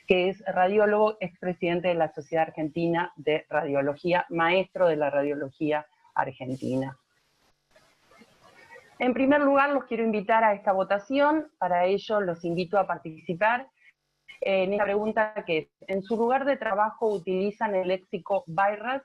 que es radiólogo, expresidente de la Sociedad Argentina de Radiología, maestro de la radiología argentina. En primer lugar, los quiero invitar a esta votación. Para ello, los invito a participar en esta pregunta que es: ¿en su lugar de trabajo utilizan el léxico BI-RADS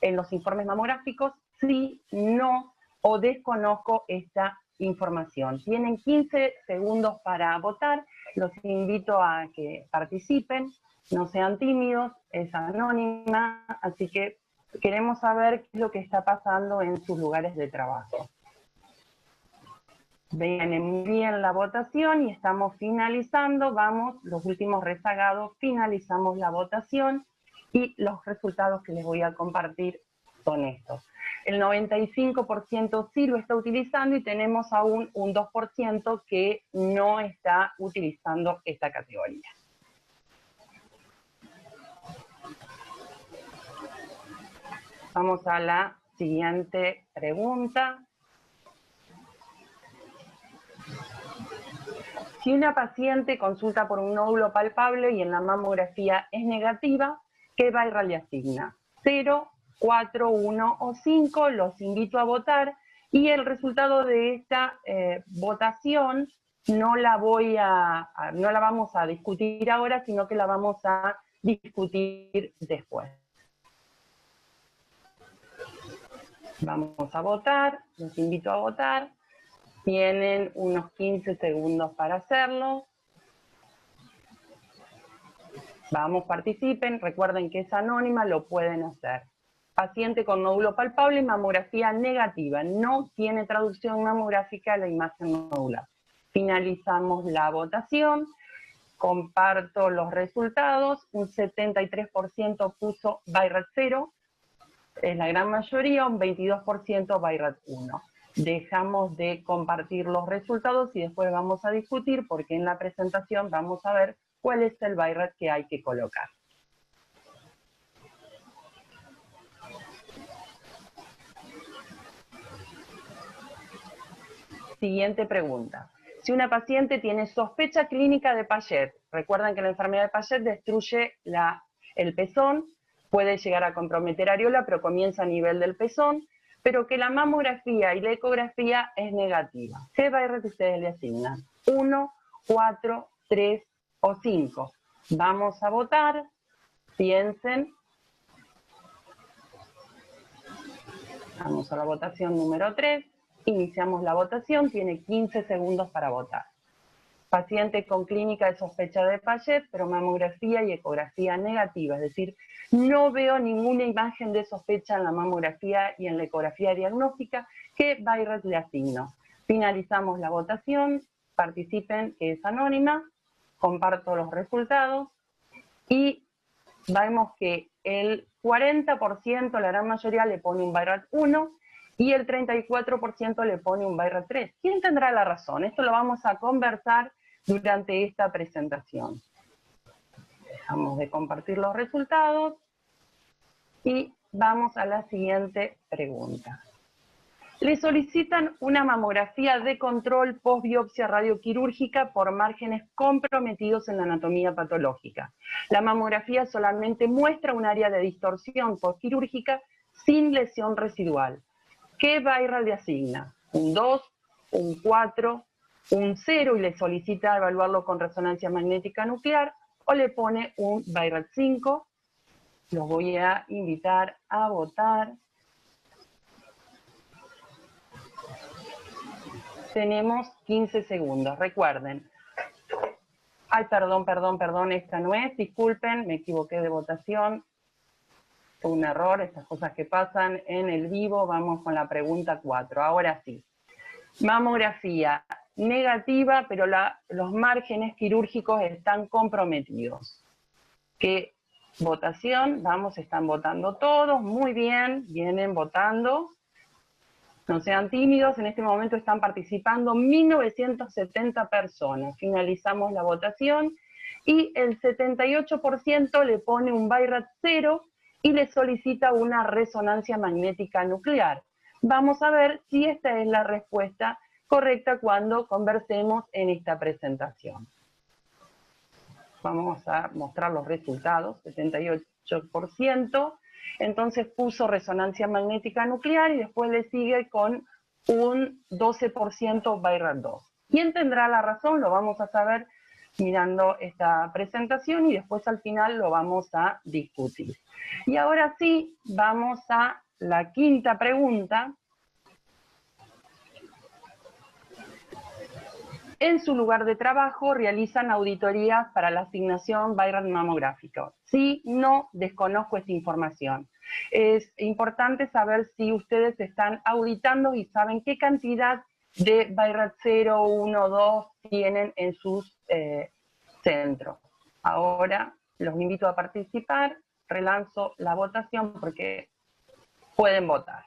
en los informes mamográficos? Sí, no o desconozco esta información. Tienen 15 segundos para votar. Los invito a que participen, no sean tímidos, es anónima, así que queremos saber qué es lo que está pasando en sus lugares de trabajo. Viene muy bien la votación y estamos finalizando. Vamos, los últimos rezagados, finalizamos la votación y los resultados que les voy a compartir son estos. El 95% sí lo está utilizando y tenemos aún un 2% que no está utilizando esta categoría. Vamos a la siguiente pregunta. Si una paciente consulta por un nódulo palpable y en la mamografía es negativa, ¿qué BI-RADS le asigna? 0, 4, 1 o 5, los invito a votar y el resultado de esta votación no la vamos a discutir ahora, sino que la vamos a discutir después. Vamos a votar, los invito a votar. Tienen unos 15 segundos para hacerlo. Vamos, participen. Recuerden que es anónima, lo pueden hacer. Paciente con nódulo palpable y mamografía negativa. No tiene traducción mamográfica la imagen nodular. Finalizamos la votación. Comparto los resultados. Un 73% puso BI-RADS 0. Es la gran mayoría, un 22% BI-RADS 1. Dejamos de compartir los resultados y después vamos a discutir, porque en la presentación vamos a ver cuál es el BI-RADS que hay que colocar. Siguiente pregunta. Si una paciente tiene sospecha clínica de Paget, recuerdan que la enfermedad de Paget destruye el pezón, puede llegar a comprometer areola, pero comienza a nivel del pezón, pero que la mamografía y la ecografía es negativa. ¿Qué BI-RADS ustedes le asignan? 1, 4, 3 o 5. Vamos a votar. Piensen. Vamos a la votación número 3. Iniciamos la votación. Tiene 15 segundos para votar. Paciente con clínica de sospecha de Paget, pero mamografía y ecografía negativa, es decir, no veo ninguna imagen de sospecha en la mamografía y en la ecografía diagnóstica. ¿Qué BI-RADS le asigno? Finalizamos la votación, participen, que es anónima, comparto los resultados y vemos que el 40%, la gran mayoría, le pone un BI-RADS 1 y el 34% le pone un BI-RADS 3. ¿Quién tendrá la razón? Esto lo vamos a conversar durante esta presentación. Dejamos de compartir los resultados y vamos a la siguiente pregunta. Le solicitan una mamografía de control post-biopsia radioquirúrgica por márgenes comprometidos en la anatomía patológica. La mamografía solamente muestra un área de distorsión postquirúrgica sin lesión residual. ¿Qué BI-RADS le asigna? ¿Un 2, un 4, un 0 y le solicita evaluarlo con resonancia magnética nuclear? ¿O le pone un BI-RADS 5? Los voy a invitar a votar. Tenemos 15 segundos. Recuerden. Ay, perdón, esta no es. Disculpen, me equivoqué de votación. Fue un error, estas cosas que pasan en el vivo. Vamos con la pregunta 4. Ahora sí. Mamografía negativa, pero los márgenes quirúrgicos están comprometidos. ¿Qué votación? Vamos, están votando todos. Muy bien, vienen votando. No sean tímidos, en este momento están participando 1970 personas. Finalizamos la votación y el 78% le pone un BI-RADS 0 y le solicita una resonancia magnética nuclear. Vamos a ver si esta es la respuesta correcta cuando conversemos en esta presentación. vamos a mostrar los resultados, 78%, entonces puso resonancia magnética nuclear y después le sigue con un 12% BIRAT2. ¿Quién tendrá la razón? Lo vamos a saber mirando esta presentación y después al final lo vamos a discutir. Y ahora sí, vamos a la quinta pregunta. En su lugar de trabajo realizan auditorías para la asignación BIRAT mamográfico. Sí, no, desconozco esta información. Es importante saber si ustedes están auditando y saben qué cantidad de BIRAT 0, 1, 2 tienen en sus centros. Ahora los invito a participar, relanzo la votación porque pueden votar.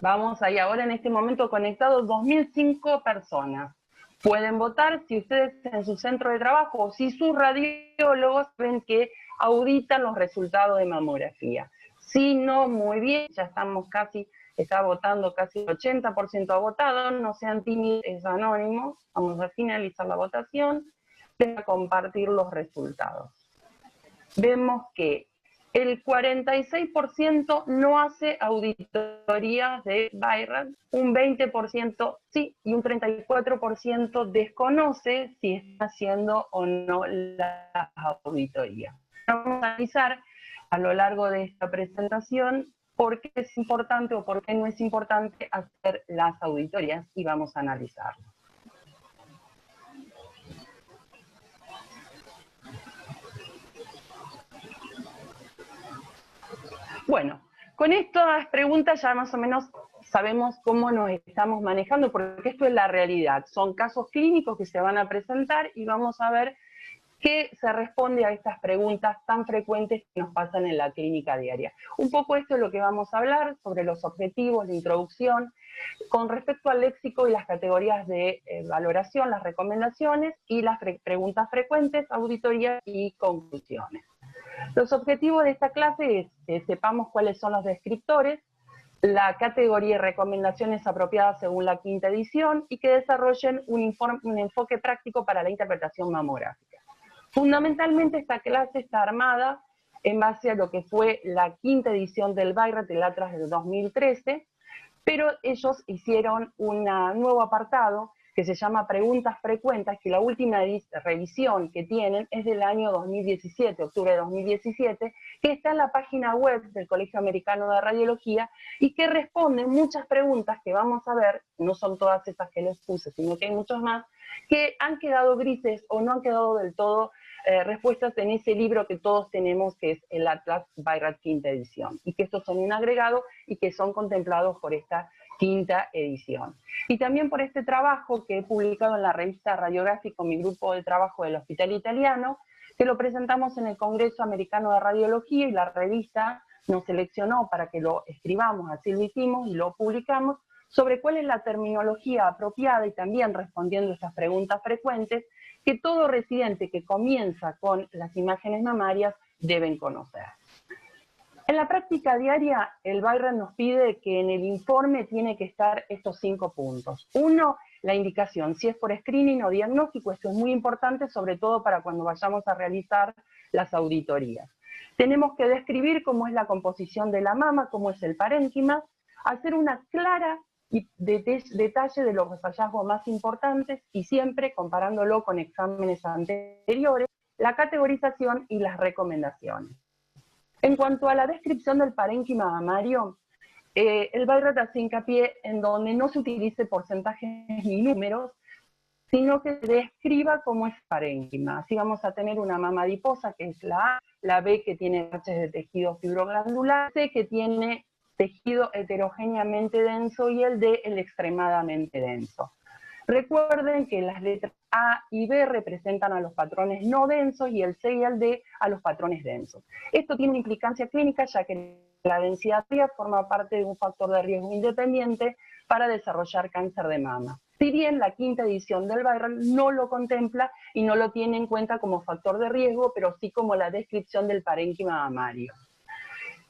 Vamos ahí ahora en este momento conectados 2005 personas. Pueden votar si ustedes en su centro de trabajo o si sus radiólogos ven que auditan los resultados de mamografía. Si no, muy bien, ya estamos casi, está votando casi el 80% ha votado, no sean tímidos, es anónimo. Vamos a finalizar la votación, voy a compartir los resultados. Vemos que el 46% no hace auditorías de BIRAT, un 20% sí y un 34% desconoce si está haciendo o no las auditorías. Vamos a analizar a lo largo de esta presentación por qué es importante o por qué no es importante hacer las auditorías y vamos a analizarlo. Bueno, con estas preguntas ya más o menos sabemos cómo nos estamos manejando, porque esto es la realidad. Son casos clínicos que se van a presentar y vamos a ver qué se responde a estas preguntas tan frecuentes que nos pasan en la clínica diaria. Un poco esto es lo que vamos a hablar sobre los objetivos, la introducción, con respecto al léxico y las categorías de valoración, las recomendaciones y las preguntas frecuentes, auditoría y conclusiones. Los objetivos de esta clase es que sepamos cuáles son los descriptores, la categoría y recomendaciones apropiadas según la quinta edición y que desarrollen un enfoque práctico para la interpretación mamográfica. Fundamentalmente esta clase está armada en base a lo que fue la quinta edición del BIRAT, el Atlas del 2013, pero ellos hicieron un nuevo apartado que se llama Preguntas Frecuentes, que la última revisión que tienen es del año 2017, octubre de 2017, que está en la página web del Colegio Americano de Radiología y que responde muchas preguntas que vamos a ver, no son todas esas que les puse, sino que hay muchos más, que han quedado grises o no han quedado del todo respuestas en ese libro que todos tenemos, que es el Atlas BIRAT quinta edición, y que estos son un agregado y que son contemplados por esta quinta edición. Y también por este trabajo que he publicado en la revista Radiográfico, mi grupo de trabajo del Hospital Italiano, que lo presentamos en el Congreso Americano de Radiología y la revista nos seleccionó para que lo escribamos, así lo hicimos y lo publicamos, sobre cuál es la terminología apropiada y también respondiendo a estas preguntas frecuentes que todo residente que comienza con las imágenes mamarias deben conocer. En la práctica diaria, el BIRAT nos pide que en el informe tiene que estar estos 5 puntos. 1, la indicación, si es por screening o diagnóstico, esto es muy importante, sobre todo para cuando vayamos a realizar las auditorías. Tenemos que describir cómo es la composición de la mama, cómo es el parénquima, hacer una clara detalle de los hallazgos más importantes y siempre comparándolo con exámenes anteriores, la categorización y las recomendaciones. En cuanto a la descripción del parénquima mamario, el BIRAT hace hincapié en donde no se utilice porcentajes ni números, sino que se describa cómo es parénquima. Así vamos a tener una mama adiposa, que es la A, la B, que tiene parches de tejido fibroglandular, C, que tiene tejido heterogéneamente denso, y el D, el extremadamente denso. Recuerden que las letras A y B representan a los patrones no densos y el C y el D a los patrones densos. Esto tiene una implicancia clínica, ya que la densidad fría forma parte de un factor de riesgo independiente para desarrollar cáncer de mama. Si bien la quinta edición del BIRAT no lo contempla y no lo tiene en cuenta como factor de riesgo, pero sí como la descripción del parénquima mamario.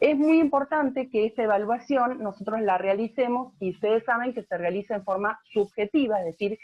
Es muy importante que esta evaluación nosotros la realicemos y ustedes saben que se realiza en forma subjetiva, es decir,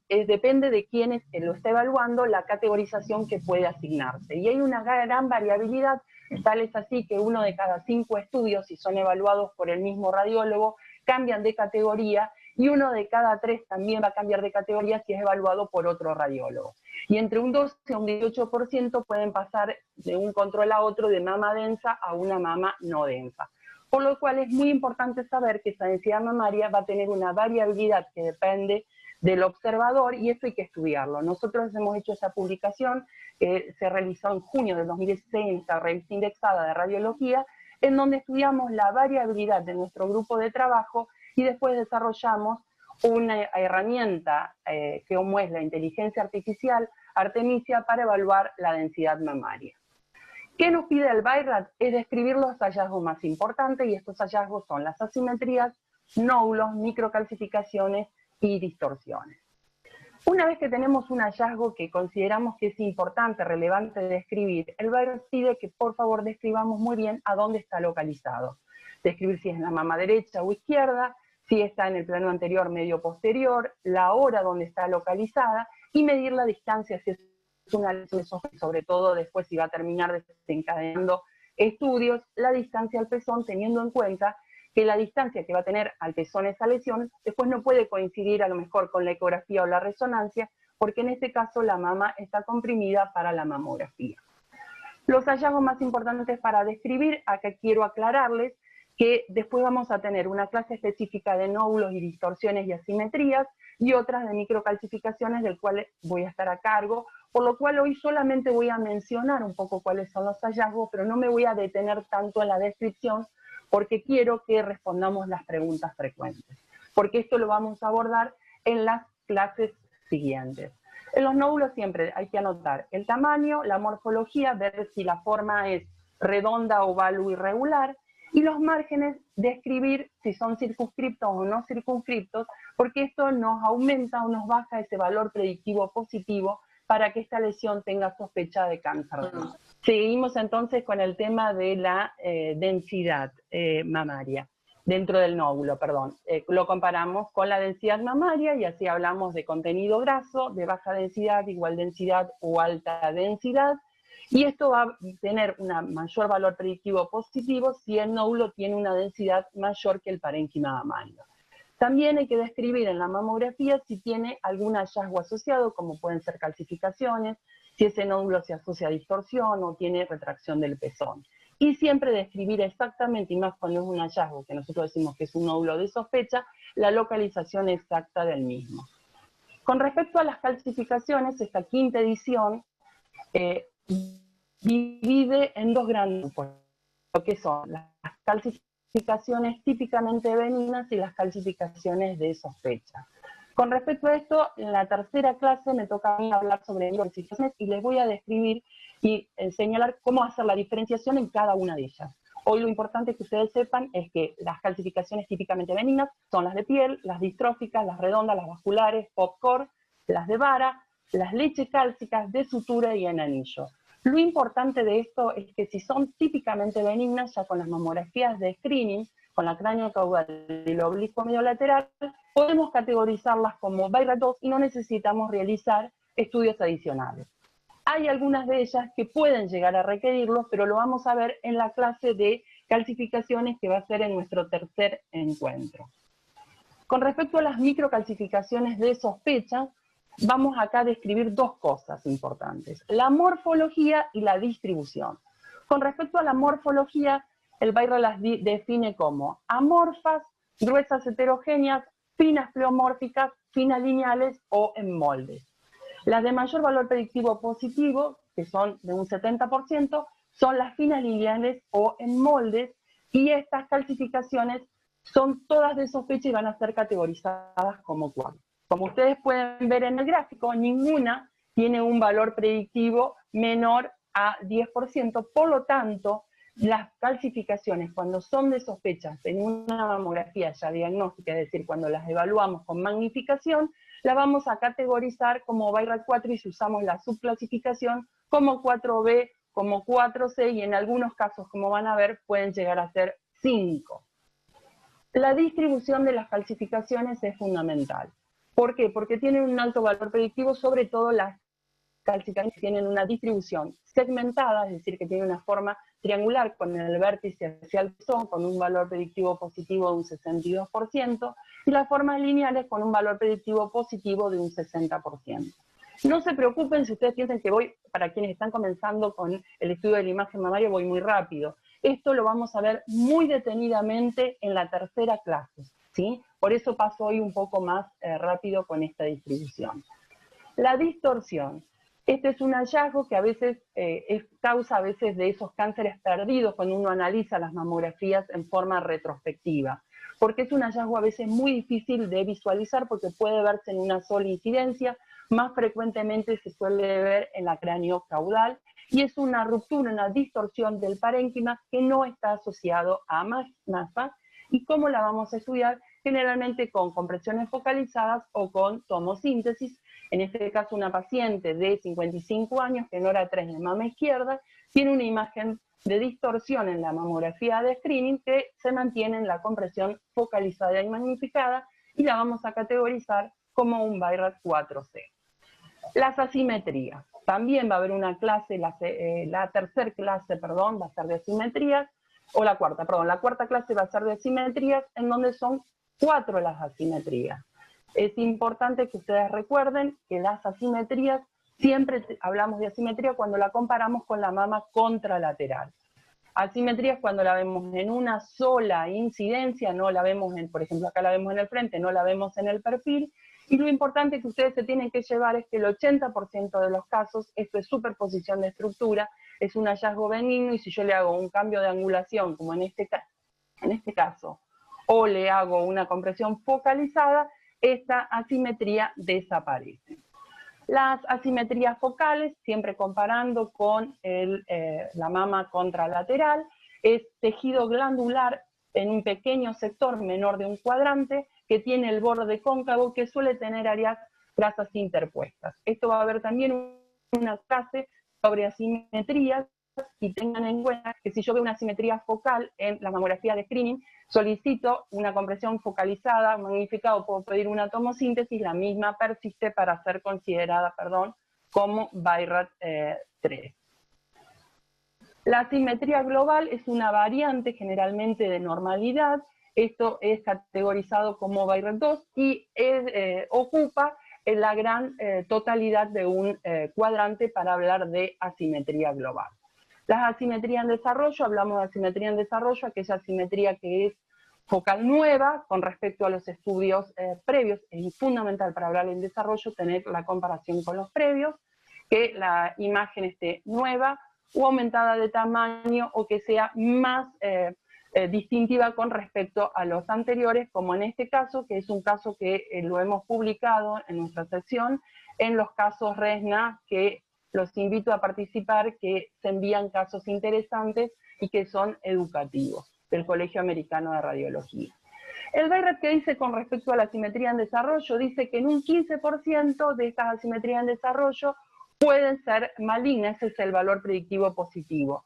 depende de quién lo está evaluando, la categorización que puede asignarse. Y hay una gran variabilidad, tal es así que 1 de cada 5 estudios, si son evaluados por el mismo radiólogo, cambian de categoría, y 1 de cada 3 también va a cambiar de categoría si es evaluado por otro radiólogo. Y entre un 12 a un 18% pueden pasar de un control a otro, de mama densa a una mama no densa. Por lo cual es muy importante saber que esa densidad mamaria va a tener una variabilidad que depende del observador, y esto hay que estudiarlo. Nosotros hemos hecho esa publicación que se realizó en junio de 2016 en esta revista indexada de radiología, en donde estudiamos la variabilidad de nuestro grupo de trabajo y después desarrollamos una herramienta como es la inteligencia artificial Artemisia para evaluar la densidad mamaria. ¿Qué nos pide el BI-RADS? Es describir los hallazgos más importantes, y estos hallazgos son las asimetrías, nódulos, microcalcificaciones y distorsiones. Una vez que tenemos un hallazgo que consideramos que es importante, relevante de describir, el BI-RADS pide que por favor describamos muy bien a dónde está localizado. Describir si es en la mama derecha o izquierda, si está en el plano anterior, medio, posterior, la hora donde está localizada, y medir la distancia si es una lesión, sobre todo después si va a terminar desencadenando estudios, la distancia al pezón, teniendo en cuenta que la distancia que va a tener al pezón esa lesión después no puede coincidir a lo mejor con la ecografía o la resonancia, porque en este caso la mama está comprimida para la mamografía. Los hallazgos más importantes para describir, acá quiero aclararles que después vamos a tener una clase específica de nódulos y distorsiones y asimetrías, y otras de microcalcificaciones, del cual voy a estar a cargo, por lo cual hoy solamente voy a mencionar un poco cuáles son los hallazgos, pero no me voy a detener tanto en la descripción, porque quiero que respondamos las preguntas frecuentes, porque esto lo vamos a abordar en las clases siguientes. En los nódulos siempre hay que anotar el tamaño, la morfología, ver si la forma es redonda, oval o irregular, y los márgenes, describir si son circunscriptos o no circunscriptos, porque esto nos aumenta o nos baja ese valor predictivo positivo para que esta lesión tenga sospecha de cáncer de mama. Seguimos entonces con el tema de la densidad mamaria, dentro del nódulo, perdón. Lo comparamos con la densidad mamaria y así hablamos de contenido graso, de baja densidad, igual densidad o alta densidad, y esto va a tener un mayor valor predictivo positivo si el nódulo tiene una densidad mayor que el parénquima mamario. También hay que describir en la mamografía si tiene algún hallazgo asociado, como pueden ser calcificaciones, si ese nódulo se asocia a distorsión o tiene retracción del pezón. Y siempre describir exactamente, y más cuando es un hallazgo que nosotros decimos que es un nódulo de sospecha, la localización exacta del mismo. Con respecto a las calcificaciones, esta quinta edición divide en dos grandes grupos, lo que son las calcificaciones típicamente benignas y las calcificaciones de sospecha. Con respecto a esto, en la tercera clase me toca a mí hablar sobre calcificaciones y les voy a describir y señalar cómo hacer la diferenciación en cada una de ellas. Hoy lo importante que ustedes sepan es que las calcificaciones típicamente benignas son las de piel, las distróficas, las redondas, las vasculares, popcorn, las de vara, las lechecálcicas, de sutura y en anillo. Lo importante de esto es que si son típicamente benignas, ya con las mamografías de screening, con la cráneo caudal y el oblicuo medio lateral, podemos categorizarlas como BI-RADS 2 y no necesitamos realizar estudios adicionales. Hay algunas de ellas que pueden llegar a requerirlos, pero lo vamos a ver en la clase de calcificaciones que va a ser en nuestro tercer encuentro. Con respecto a las microcalcificaciones de sospecha, vamos acá a describir dos cosas importantes: la morfología y la distribución. Con respecto a la morfología, el BI-RADS las define como amorfas, gruesas heterogéneas, finas pleomórficas, finas lineales o en moldes. Las de mayor valor predictivo positivo, que son de un 70%, son las finas lineales o en moldes, y estas calcificaciones son todas de sospecha y van a ser categorizadas como cuadros. Como ustedes pueden ver en el gráfico, ninguna tiene un valor predictivo menor a 10%, por lo tanto, las calcificaciones cuando son de sospechas en una mamografía ya diagnóstica, es decir, cuando las evaluamos con magnificación, la vamos a categorizar como BI-RADS 4 y si usamos la subclasificación como 4B, como 4C, y en algunos casos, como van a ver, pueden llegar a ser 5. La distribución de las calcificaciones es fundamental. ¿Por qué? Porque tienen un alto valor predictivo, sobre todo las calcicarines tienen una distribución segmentada, es decir, que tiene una forma triangular con el vértice hacia el pezón, con un valor predictivo positivo de un 62%, y las formas lineales con un valor predictivo positivo de un 60%. No se preocupen si ustedes piensan que voy, para quienes están comenzando con el estudio de la imagen mamaria, voy muy rápido. Esto lo vamos a ver muy detenidamente en la tercera clase, ¿sí? Por eso paso hoy un poco más rápido con esta distribución. La distorsión. Este es un hallazgo que a veces es causa de esos cánceres perdidos cuando uno analiza las mamografías en forma retrospectiva, porque es un hallazgo a veces muy difícil de visualizar porque puede verse en una sola incidencia, más frecuentemente se suele ver en la cráneo-caudal, y es una ruptura, una distorsión del parénquima que no está asociado a masa. ¿Y cómo la vamos a estudiar? Generalmente con compresiones focalizadas o con tomosíntesis. En este caso, una paciente de 55 años, tenora 3 de mama izquierda, tiene una imagen de distorsión en la mamografía de screening que se mantiene en la compresión focalizada y magnificada, y la vamos a categorizar como un BI-RADS 4C. Las asimetrías. También va a haber una clase, la tercera clase, perdón, va a ser de asimetrías, o la cuarta, perdón, la cuarta clase va a ser de asimetrías, en donde son 4 las asimetrías. Es importante que ustedes recuerden que las asimetrías, siempre hablamos de asimetría cuando la comparamos con la mama contralateral. Asimetría es cuando la vemos en una sola incidencia, no la vemos por ejemplo, acá la vemos en el frente, no la vemos en el perfil, y lo importante que ustedes se tienen que llevar es que el 80% de los casos, esto es superposición de estructura, es un hallazgo benigno, y si yo le hago un cambio de angulación, como en este caso, o le hago una compresión focalizada, esta asimetría desaparece. Las asimetrías focales, siempre comparando con la mama contralateral, es tejido glandular en un pequeño sector menor de un cuadrante que tiene el borde cóncavo, que suele tener áreas grasas interpuestas. Esto va a haber también una clase sobre asimetrías, y tengan en cuenta que si yo veo una asimetría focal en la mamografía de screening, solicito una compresión focalizada, magnificado, puedo pedir una tomosíntesis, la misma persiste para ser considerada, como BI-RADS 3. La asimetría global es una variante generalmente de normalidad. Esto es categorizado como BI-RADS 2 y ocupa la gran totalidad de un cuadrante para hablar de asimetría global. Las asimetrías en desarrollo, hablamos de asimetría en desarrollo, aquella asimetría que es focal nueva con respecto a los estudios previos. Es fundamental para hablar en desarrollo tener la comparación con los previos, que la imagen esté nueva o aumentada de tamaño, o que sea más distintiva con respecto a los anteriores, como en este caso, que es un caso que lo hemos publicado en nuestra sección, en los casos RESNA, que los invito a participar, que se envían casos interesantes y que son educativos, del Colegio Americano de Radiología. El BI-RADS, que dice con respecto a la asimetría en desarrollo, dice que en un 15% de estas asimetrías en desarrollo pueden ser malignas, ese es el valor predictivo positivo.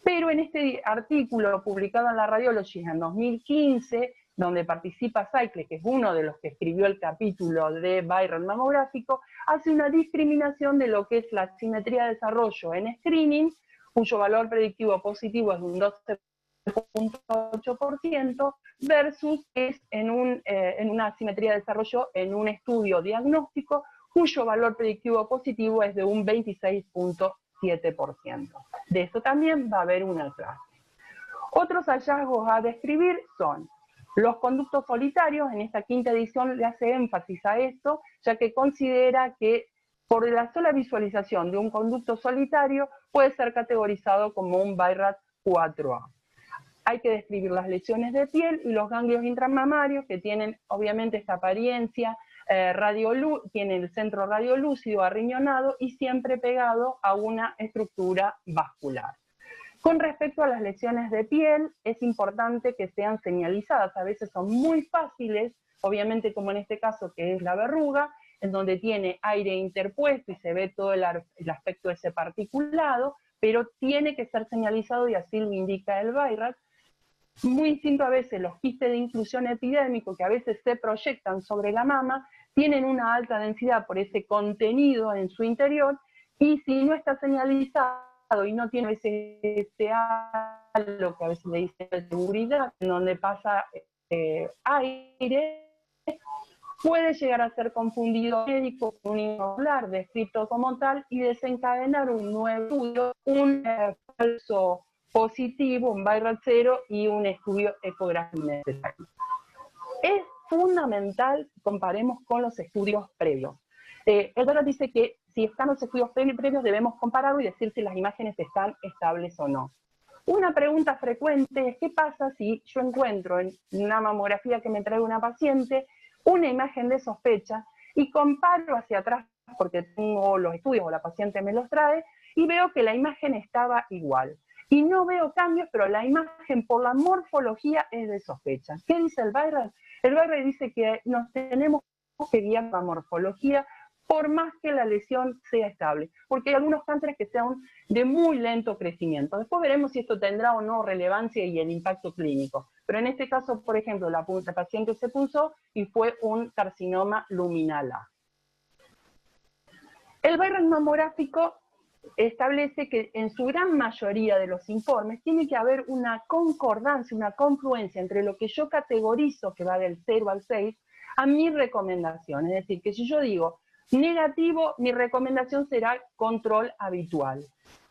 Pero en este artículo publicado en la Radiology en 2015, donde participa Cycle, que es uno de los que escribió el capítulo de BI-RADS mamográfico, hace una discriminación de lo que es la asimetría de desarrollo en screening, cuyo valor predictivo positivo es de un 12.8%, versus es en una asimetría de desarrollo en un estudio diagnóstico, cuyo valor predictivo positivo es de un 26.7%. De eso también va a haber una clase. Otros hallazgos a describir son los conductos solitarios. En esta quinta edición le hace énfasis a esto, ya que considera que por la sola visualización de un conducto solitario puede ser categorizado como un BI-RADS 4A. Hay que describir las lesiones de piel y los ganglios intramamarios, que tienen obviamente esta apariencia, tiene el centro radiolúcido arriñonado y siempre pegado a una estructura vascular. Con respecto a las lesiones de piel, es importante que sean señalizadas. A veces son muy fáciles, obviamente como en este caso que es la verruga, en donde tiene aire interpuesto y se ve todo el aspecto ese particulado, pero tiene que ser señalizado, y así lo indica el BI-RADS. Muy distinto a veces los quistes de inclusión epidémico, que a veces se proyectan sobre la mama, tienen una alta densidad por ese contenido en su interior, y si no está señalizado y no tiene ese halo que a veces le dicen de seguridad, en donde pasa aire, puede llegar a ser confundido médico con un inocular descrito como tal y desencadenar un nuevo estudio, un falso positivo, un viral 0 y un estudio ecográfico necesario. Es fundamental que comparemos con los estudios previos. El doctor dice que si están los estudios previos debemos compararlo y decir si las imágenes están estables o no. Una pregunta frecuente es: ¿qué pasa si yo encuentro en una mamografía que me trae una paciente una imagen de sospecha y comparo hacia atrás porque tengo los estudios o la paciente me los trae y veo que la imagen estaba igual? Y no veo cambios, pero la imagen por la morfología es de sospecha. ¿Qué dice el Viral? El Viral dice que nos tenemos que guiar la morfología por más que la lesión sea estable, porque hay algunos cánceres que sean de muy lento crecimiento. Después veremos si esto tendrá o no relevancia y el impacto clínico. Pero en este caso, por ejemplo, la paciente se puso y fue un carcinoma luminal A. El Viral mamográfico establece que en su gran mayoría de los informes tiene que haber una concordancia, una confluencia entre lo que yo categorizo, que va del 0 al 6, a mi recomendación. Es decir, que si yo digo negativo, mi recomendación será control habitual.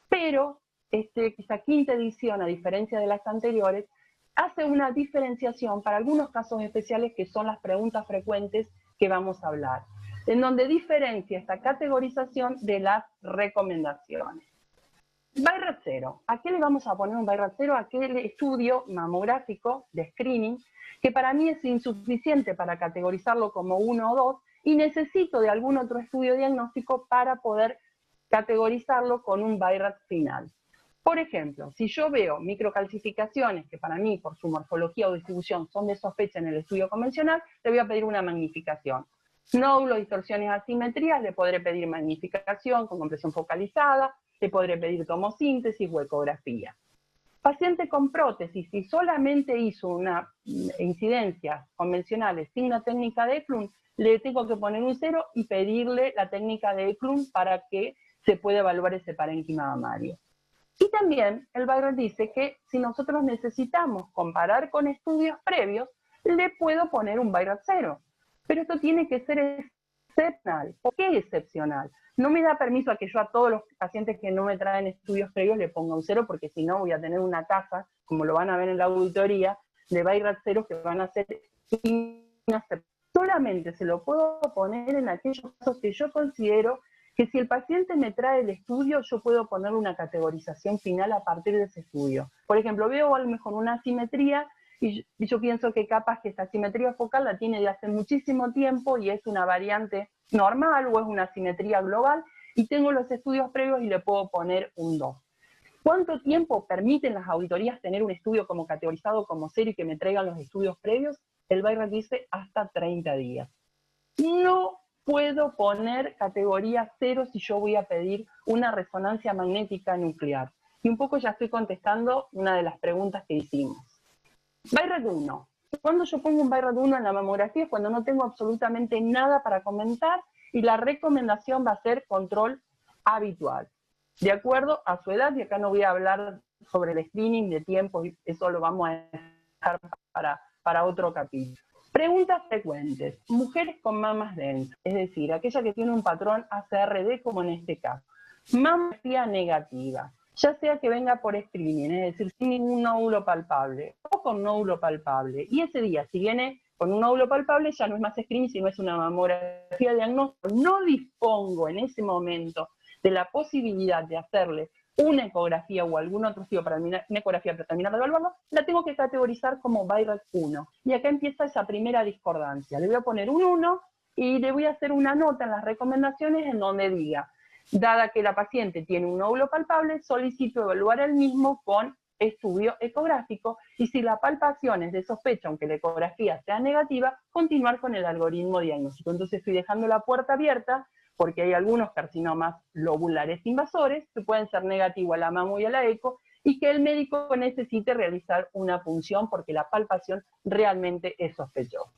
Pero esta quinta edición, a diferencia de las anteriores, hace una diferenciación para algunos casos especiales que son las preguntas frecuentes que vamos a hablar, en donde diferencia esta categorización de las recomendaciones. Viral 0. ¿A qué le vamos a poner un Viral 0? Aquel estudio mamográfico de screening que para mí es insuficiente para categorizarlo como 1 o 2 y necesito de algún otro estudio diagnóstico para poder categorizarlo con un Viral final. Por ejemplo, si yo veo microcalcificaciones que para mí, por su morfología o distribución, son de sospecha en el estudio convencional, le voy a pedir una magnificación. Nódulos, distorsiones, asimetrías, le podré pedir magnificación con compresión focalizada, le podré pedir tomosíntesis o ecografía. Paciente con prótesis, si solamente hizo una incidencia convencionales sin la técnica de Eklund, le tengo que poner un 0 y pedirle la técnica de Eklund para que se pueda evaluar ese parénquima mamario. Y también el Viral dice que si nosotros necesitamos comparar con estudios previos, le puedo poner un Viral 0. Pero esto tiene que ser excepcional. ¿Por qué excepcional? No me da permiso a que yo a todos los pacientes que no me traen estudios previos le ponga un 0, porque si no voy a tener una tasa, como lo van a ver en la auditoría, de Viral 0 que van a ser inaceptables. Solamente se lo puedo poner en aquellos casos que yo considero que si el paciente me trae el estudio, yo puedo ponerle una categorización final a partir de ese estudio. Por ejemplo, veo a lo mejor una asimetría y yo pienso que capaz que esta asimetría focal la tiene de hace muchísimo tiempo y es una variante normal o es una asimetría global, y tengo los estudios previos y le puedo poner un 2. ¿Cuánto tiempo permiten las auditorías tener un estudio como categorizado como 0 y que me traigan los estudios previos? El Viral dice hasta 30 días. No puedo poner categoría 0 si yo voy a pedir una resonancia magnética nuclear. Y un poco ya estoy contestando una de las preguntas que hicimos. Viral 1. Cuando yo pongo un Viral 1 en la mamografía es cuando no tengo absolutamente nada para comentar y la recomendación va a ser control habitual, de acuerdo a su edad, y acá no voy a hablar sobre el screening de tiempo, eso lo vamos a dejar para otro capítulo. Preguntas frecuentes. Mujeres con mamas densas, es decir, aquella que tiene un patrón ACRD como en este caso. Mamografía negativa, ya sea que venga por screening, es decir, sin ningún nódulo palpable o con nódulo palpable. Y ese día, si viene con un nódulo palpable, ya no es más screening, sino es una mamografía de diagnóstico. No dispongo en ese momento de la posibilidad de hacerle una ecografía o algún otro estudio para una ecografía para terminar de evaluarlo, la tengo que categorizar como Viral 1. Y acá empieza esa primera discordancia. Le voy a poner un 1 y le voy a hacer una nota en las recomendaciones en donde diga: dada que la paciente tiene un nódulo palpable, solicito evaluar el mismo con estudio ecográfico, y si la palpación es de sospecha, aunque la ecografía sea negativa, continuar con el algoritmo diagnóstico. Entonces estoy dejando la puerta abierta, porque hay algunos carcinomas lobulares invasores que pueden ser negativos a la mamo y a la eco, y que el médico necesite realizar una punción porque la palpación realmente es sospechosa.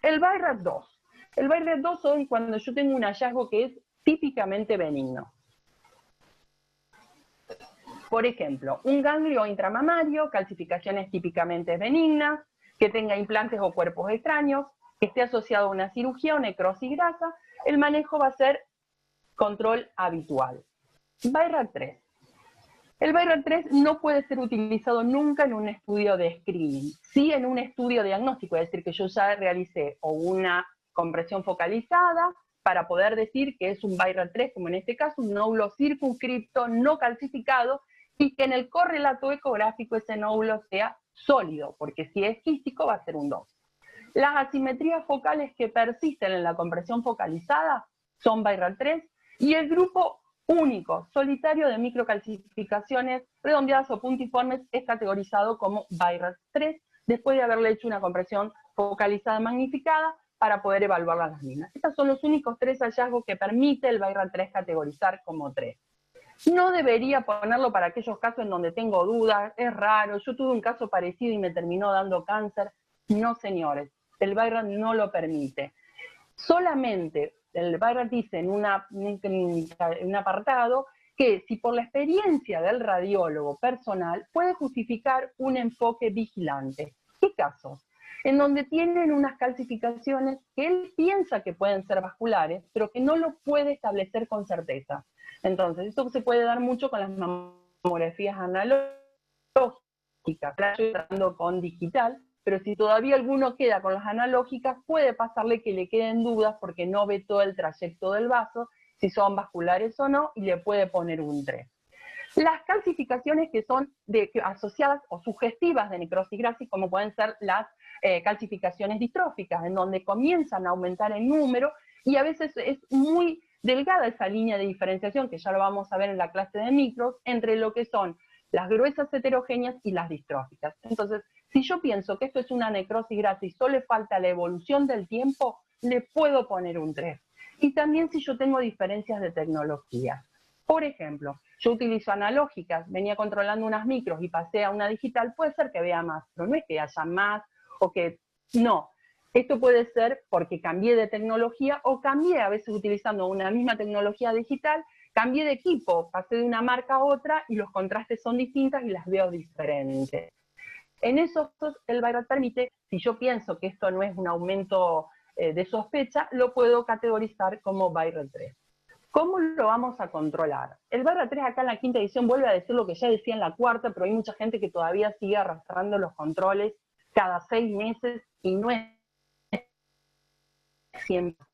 El Viral 2. El BIRAT 2 son cuando yo tengo un hallazgo que es típicamente benigno. Por ejemplo, un ganglio intramamario, calcificaciones típicamente benignas, que tenga implantes o cuerpos extraños, que esté asociado a una cirugía o necrosis grasa, el manejo va a ser control habitual. BIRAT 3. El BIRAT 3 no puede ser utilizado nunca en un estudio de screening, sí en un estudio diagnóstico, es decir, que yo ya realicé o una compresión focalizada para poder decir que es un BIRAT 3, como en este caso, un nódulo circunscripto no calcificado, y que en el correlato ecográfico ese nódulo sea sólido, porque si es quístico va a ser un 2. Las asimetrías focales que persisten en la compresión focalizada son BIRAT 3, y el grupo único, solitario de microcalcificaciones redondeadas o puntiformes es categorizado como BIRAT 3, después de haberle hecho una compresión focalizada magnificada para poder evaluar las mismas. Estos son los únicos 3 hallazgos que permite el BIRAT 3 categorizar como 3. No debería ponerlo para aquellos casos en donde tengo dudas, es raro, yo tuve un caso parecido y me terminó dando cáncer. No, señores, el BIRAT no lo permite. Solamente el BIRAT dice en un apartado que si por la experiencia del radiólogo personal puede justificar un enfoque vigilante. ¿Qué casos? En donde tienen unas calcificaciones que él piensa que pueden ser vasculares, pero que no lo puede establecer con certeza. Entonces, esto se puede dar mucho con las mamografías analógicas, estoy tratando con digital, pero si todavía alguno queda con las analógicas, puede pasarle que le queden dudas porque no ve todo el trayecto del vaso, si son vasculares o no, y le puede poner un 3. Las calcificaciones que son asociadas o sugestivas de necrosis grasa, como pueden ser las calcificaciones distróficas, en donde comienzan a aumentar el número, y a veces es muy delgada esa línea de diferenciación, que ya lo vamos a ver en la clase de micros, entre lo que son las gruesas heterogéneas y las distróficas. Entonces, si yo pienso que esto es una necrosis grasa y solo le falta la evolución del tiempo, le puedo poner un 3. Y también si yo tengo diferencias de tecnología. Por ejemplo, yo utilizo analógicas, venía controlando unas micros y pasé a una digital, puede ser que vea más, pero no es que haya más o que no. Esto puede ser porque cambié de tecnología o cambié a veces utilizando una misma tecnología digital, cambié de equipo, pasé de una marca a otra y los contrastes son distintos y las veo diferentes. En esos el BIRAT permite, si yo pienso que esto no es un aumento de sospecha, lo puedo categorizar como BIRAT 3. ¿Cómo lo vamos a controlar? El BIRAT 3 acá en la quinta edición vuelve a decir lo que ya decía en la cuarta, pero hay mucha gente que todavía sigue arrastrando los controles cada 6 meses y no es siempre.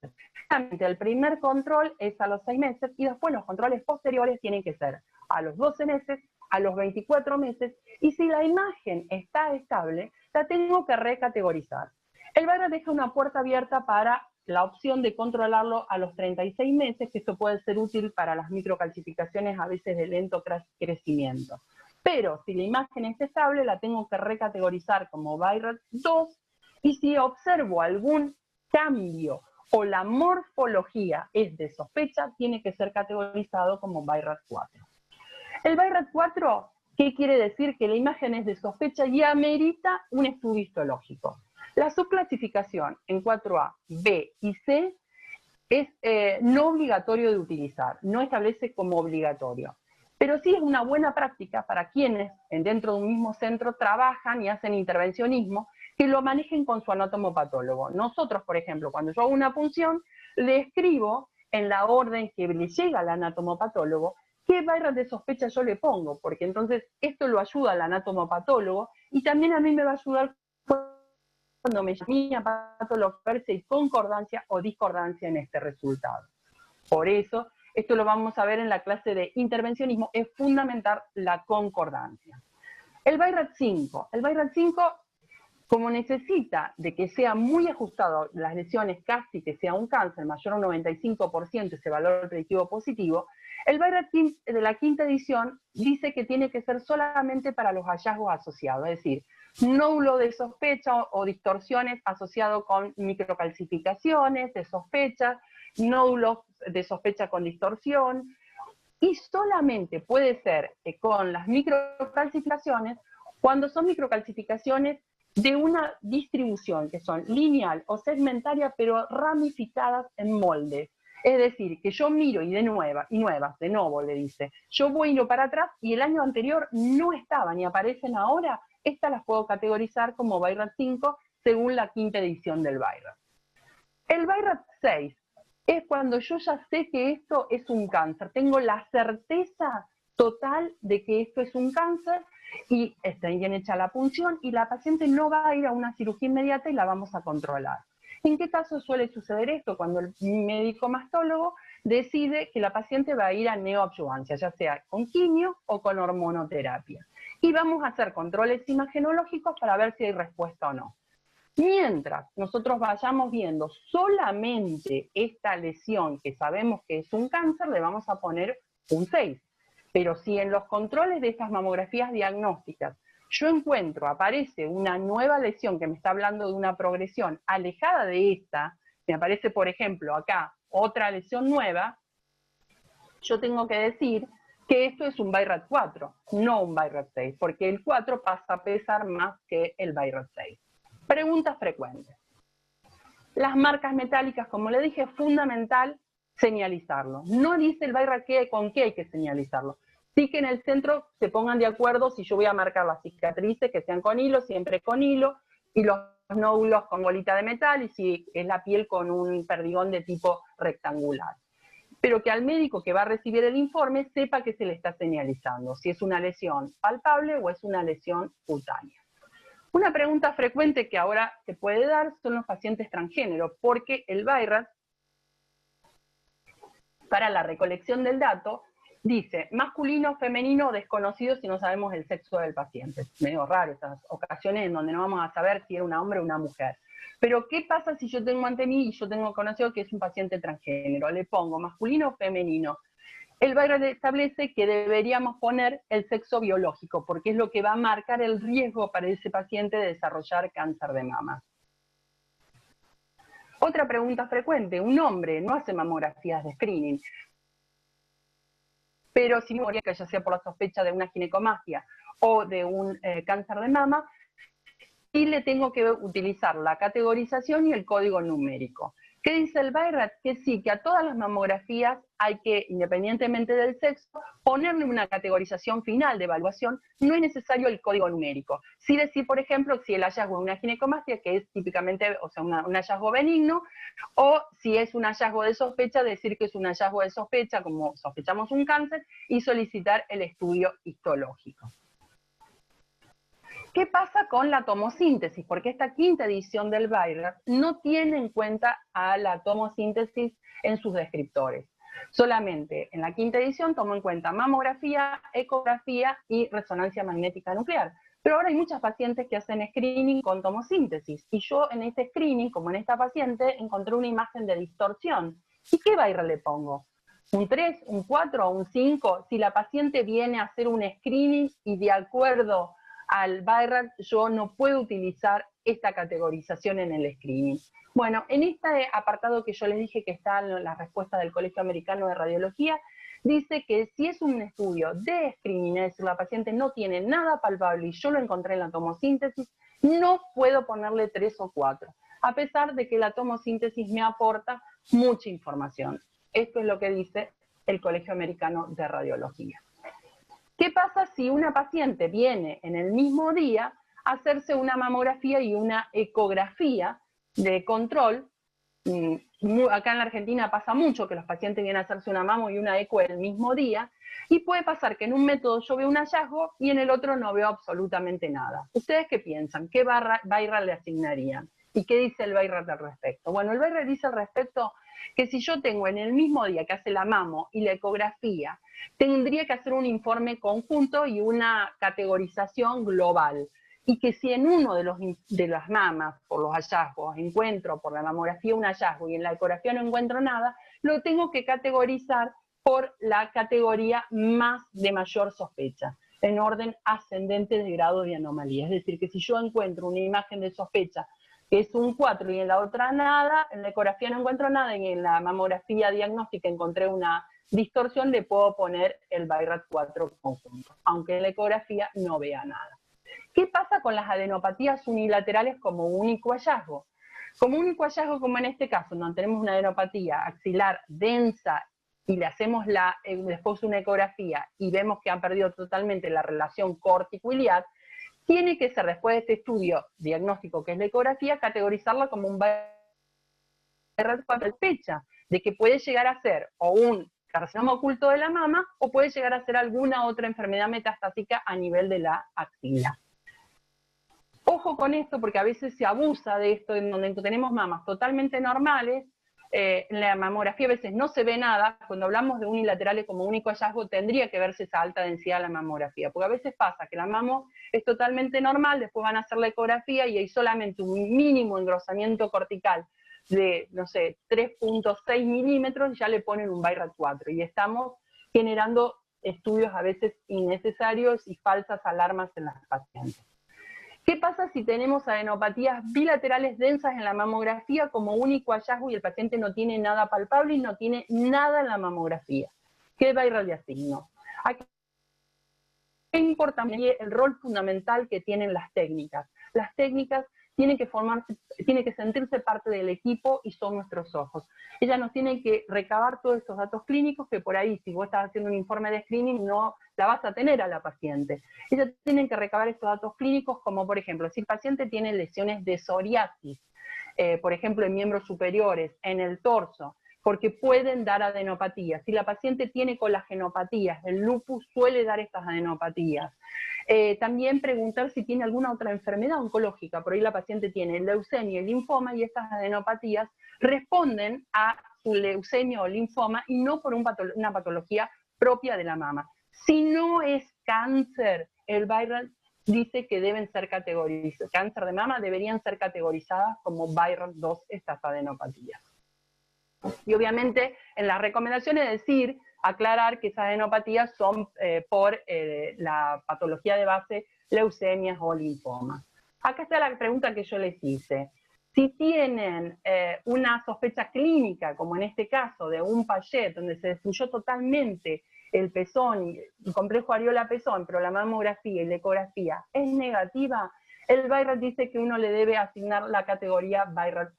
El primer control es a los 6 meses y después los controles posteriores tienen que ser a los 12 meses, a los 24 meses, y si la imagen está estable, la tengo que recategorizar. El BIRAT deja una puerta abierta para la opción de controlarlo a los 36 meses, que esto puede ser útil para las microcalcificaciones a veces de lento crecimiento. Pero si la imagen es estable, la tengo que recategorizar como BIRAT 2, y si observo algún cambio o la morfología es de sospecha, tiene que ser categorizado como BIRAT 4. El BIRAT 4, ¿qué quiere decir? Que la imagen es de sospecha y amerita un estudio histológico. La subclasificación en 4A, B y C es no obligatorio de utilizar, no establece como obligatorio. Pero sí es una buena práctica para quienes dentro de un mismo centro trabajan y hacen intervencionismo, que lo manejen con su anatomopatólogo. Nosotros, por ejemplo, cuando yo hago una punción, le escribo en la orden que le llega al anatomopatólogo qué BIRAT de sospecha yo le pongo, porque entonces esto lo ayuda al anatomopatólogo y también a mí me va a ayudar cuando me llame a patólogo ver si hay concordancia o discordancia en este resultado. Por eso, esto lo vamos a ver en la clase de intervencionismo, es fundamental la concordancia. El BIRAT 5. El BIRAT 5, como necesita de que sea muy ajustado las lesiones, casi que sea un cáncer, mayor a un 95% ese valor predictivo positivo, el BIRAT de la quinta edición dice que tiene que ser solamente para los hallazgos asociados, es decir, nódulo de sospecha o distorsiones asociado con microcalcificaciones de sospecha, nódulos de sospecha con distorsión, y solamente puede ser con las microcalcificaciones cuando son microcalcificaciones de una distribución que son lineal o segmentaria, pero ramificadas en moldes. Es decir, que yo miro y de nuevo le dice, yo voy para atrás y el año anterior no estaban y aparecen ahora, estas las puedo categorizar como BI-RADS 5 según la quinta edición del BI-RADS. El BI-RADS 6 es cuando yo ya sé que esto es un cáncer, tengo la certeza total de que esto es un cáncer y está bien hecha la punción y la paciente no va a ir a una cirugía inmediata y la vamos a controlar. ¿En qué caso suele suceder esto? Cuando el médico mastólogo decide que la paciente va a ir a neoadyuvancia, ya sea con quimio o con hormonoterapia. Y vamos a hacer controles imagenológicos para ver si hay respuesta o no. Mientras nosotros vayamos viendo solamente esta lesión que sabemos que es un cáncer, le vamos a poner un 6. Pero si en los controles de estas mamografías diagnósticas yo encuentro, aparece una nueva lesión que me está hablando de una progresión alejada de esta, me aparece, por ejemplo, acá otra lesión nueva, yo tengo que decir que esto es un BI-RADS 4, no un BI-RADS 6, porque el 4 pasa a pesar más que el BI-RADS 6. Preguntas frecuentes. Las marcas metálicas, como le dije, es fundamental señalizarlo. No dice el BI-RADS con qué hay que señalizarlo. Sí que en el centro se pongan de acuerdo si yo voy a marcar las cicatrices, que sean con hilo, siempre con hilo, y los nódulos con bolita de metal, y si es la piel con un perdigón de tipo rectangular. Pero que al médico que va a recibir el informe sepa que se le está señalizando, si es una lesión palpable o es una lesión cutánea. Una pregunta frecuente que ahora se puede dar son los pacientes transgénero, porque el BI-RADS, para la recolección del dato, dice masculino, femenino, desconocido si no sabemos el sexo del paciente. Es medio raro estas ocasiones en donde no vamos a saber si era un hombre o una mujer. Pero, ¿qué pasa si yo tengo ante mí y yo tengo conocido que es un paciente transgénero? Le pongo masculino o femenino. El BI-RADS establece que deberíamos poner el sexo biológico, porque es lo que va a marcar el riesgo para ese paciente de desarrollar cáncer de mama. Otra pregunta frecuente, un hombre no hace mamografías de screening, pero si moría, que ya sea por la sospecha de una ginecomastia o de un cáncer de mama, y le tengo que utilizar la categorización y el código numérico. ¿Qué dice el BI-RADS? Que sí, que a todas las mamografías hay que, independientemente del sexo, ponerle una categorización final de evaluación, no es necesario el código numérico. Sí decir, por ejemplo, si el hallazgo es una ginecomastia, que es típicamente, o sea, un hallazgo benigno, o si es un hallazgo de sospecha, decir que es un hallazgo de sospecha, como sospechamos un cáncer, y solicitar el estudio histológico. ¿Qué pasa con la tomosíntesis? Porque esta quinta edición del BI-RADS no tiene en cuenta a la tomosíntesis en sus descriptores. Solamente en la quinta edición tomó en cuenta mamografía, ecografía y resonancia magnética nuclear. Pero ahora hay muchas pacientes que hacen screening con tomosíntesis. Y yo en este screening, como en esta paciente, encontré una imagen de distorsión. ¿Y qué BI-RADS le pongo? ¿Un 3, un 4 o un 5? Si la paciente viene a hacer un screening y de acuerdo al BI-RADS yo no puedo utilizar esta categorización en el screening. Bueno, en este apartado que yo les dije que está en la respuesta del Colegio Americano de Radiología, dice que si es un estudio de screening, es decir, la paciente no tiene nada palpable y yo lo encontré en la tomosíntesis, no puedo ponerle 3 o 4, a pesar de que la tomosíntesis me aporta mucha información. Esto es lo que dice el Colegio Americano de Radiología. ¿Qué pasa si una paciente viene en el mismo día a hacerse una mamografía y una ecografía de control? Acá en la Argentina pasa mucho que los pacientes vienen a hacerse una mamo y una eco el mismo día, y puede pasar que en un método yo veo un hallazgo y en el otro no veo absolutamente nada. ¿Ustedes qué piensan? ¿Qué BI-RADS le asignarían? ¿Y qué dice el BI-RADS al respecto? Bueno, el BI-RADS dice al respecto que si yo tengo en el mismo día que hace la mamo y la ecografía, tendría que hacer un informe conjunto y una categorización global. Y que si en uno de las mamas, por los hallazgos, encuentro por la mamografía un hallazgo y en la ecografía no encuentro nada, lo tengo que categorizar por la categoría más de mayor sospecha, en orden ascendente de grado de anomalía. Es decir, que si yo encuentro una imagen de sospecha que es un 4 y en la otra nada, en la ecografía no encuentro nada y en la mamografía diagnóstica encontré una distorsión, le puedo poner el BI-RADS 4 conjunto, aunque en la ecografía no vea nada. ¿Qué pasa con las adenopatías unilaterales como único hallazgo? Como único hallazgo, como en este caso, donde tenemos una adenopatía axilar densa y le hacemos después una ecografía y vemos que han perdido totalmente la relación cortico-iliac, tiene que ser, después de este estudio diagnóstico que es la ecografía, categorizarla como un sospecha de que puede llegar a ser o un carcinoma oculto de la mama o puede llegar a ser alguna otra enfermedad metastásica a nivel de la axila. Ojo con esto porque a veces se abusa de esto en donde tenemos mamas totalmente normales, en la mamografía a veces no se ve nada. Cuando hablamos de unilaterales como único hallazgo tendría que verse esa alta densidad de la mamografía, porque a veces pasa que la mamo es totalmente normal, después van a hacer la ecografía y hay solamente un mínimo engrosamiento cortical de, no sé, 3.6 milímetros y ya le ponen un BI-RADS 4 y estamos generando estudios a veces innecesarios y falsas alarmas en las pacientes. ¿Qué pasa si tenemos adenopatías bilaterales densas en la mamografía como único hallazgo y el paciente no tiene nada palpable y no tiene nada en la mamografía? ¿Qué BI-RADS le asigno? Aquí es importante el rol fundamental que tienen las técnicas. Las técnicas tienen que sentirse parte del equipo y son nuestros ojos. Ellas nos tienen que recabar todos estos datos clínicos que por ahí, si vos estás haciendo un informe de screening, no la vas a tener a la paciente. Ellas tienen que recabar estos datos clínicos como, por ejemplo, si el paciente tiene lesiones de psoriasis, por ejemplo, en miembros superiores, en el torso, porque pueden dar adenopatías. Si la paciente tiene colagenopatías, el lupus suele dar estas adenopatías. También preguntar si tiene alguna otra enfermedad oncológica. Por ahí la paciente tiene leucemia y linfoma y estas adenopatías responden a su leucemia o linfoma y no por una patología propia de la mama. Si no es cáncer, el BI-RADS dice que deben ser categorizadas, cáncer de mama deberían ser categorizadas como BI-RADS 2 estas adenopatías. Y obviamente en las recomendaciones decir, aclarar que esas adenopatías son por la patología de base, leucemias o linfomas. Acá está la pregunta que yo les hice. Si tienen una sospecha clínica, como en este caso de un Payet, donde se destruyó totalmente el pezón, el complejo areola-pezón, pero la mamografía y la ecografía es negativa, el BI-RADS dice que uno le debe asignar la categoría BI-RADS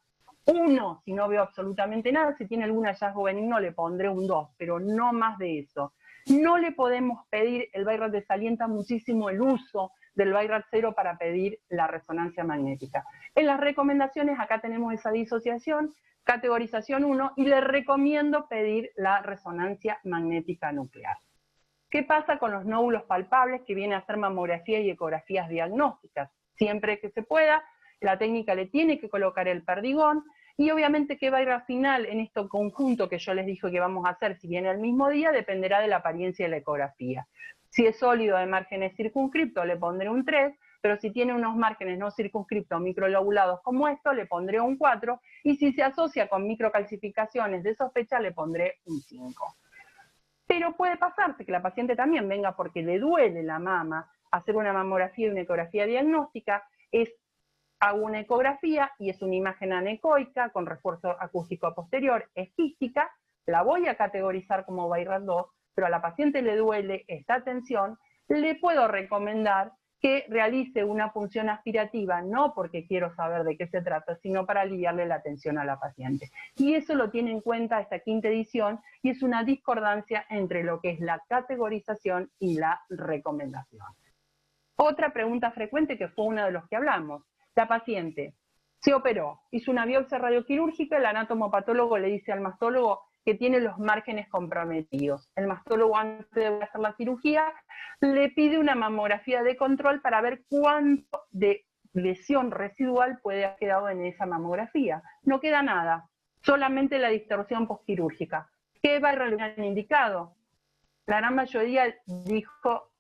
1, si no veo absolutamente nada. Si tiene algún hallazgo benigno le pondré un 2, pero no más de eso. No le podemos pedir, el BI-RADS desalienta muchísimo el uso del BI-RADS 0 para pedir la resonancia magnética. En las recomendaciones acá tenemos esa disociación, categorización 1, y le recomiendo pedir la resonancia magnética nuclear. ¿Qué pasa con los nódulos palpables que vienen a hacer mamografía y ecografías diagnósticas? Siempre que se pueda, la técnica le tiene que colocar el perdigón, y obviamente qué BI-RADS final en este conjunto que yo les dije que vamos a hacer, si viene el mismo día, dependerá de la apariencia de la ecografía. Si es sólido de márgenes circunscriptos, le pondré un 3, pero si tiene unos márgenes no circunscriptos microlobulados como esto, le pondré un 4, y si se asocia con microcalcificaciones de sospecha, le pondré un 5. Pero puede pasarse que la paciente también venga porque le duele la mama, hacer una mamografía y una ecografía diagnóstica, hago una ecografía y es una imagen anecoica con refuerzo acústico posterior, es quística, la voy a categorizar como BI-RADS 2, pero a la paciente le duele esta tensión, le puedo recomendar que realice una punción aspirativa, no porque quiero saber de qué se trata, sino para aliviarle la tensión a la paciente. Y eso lo tiene en cuenta esta quinta edición, y es una discordancia entre lo que es la categorización y la recomendación. Otra pregunta frecuente que fue uno de los que hablamos. La paciente se operó, hizo una biopsia radioquirúrgica, el anatomopatólogo le dice al mastólogo que tiene los márgenes comprometidos. El mastólogo, antes de hacer la cirugía, le pide una mamografía de control para ver cuánto de lesión residual puede haber quedado en esa mamografía. No queda nada, solamente la distorsión postquirúrgica. ¿Qué BI-RADS le han indicado? La gran mayoría dijo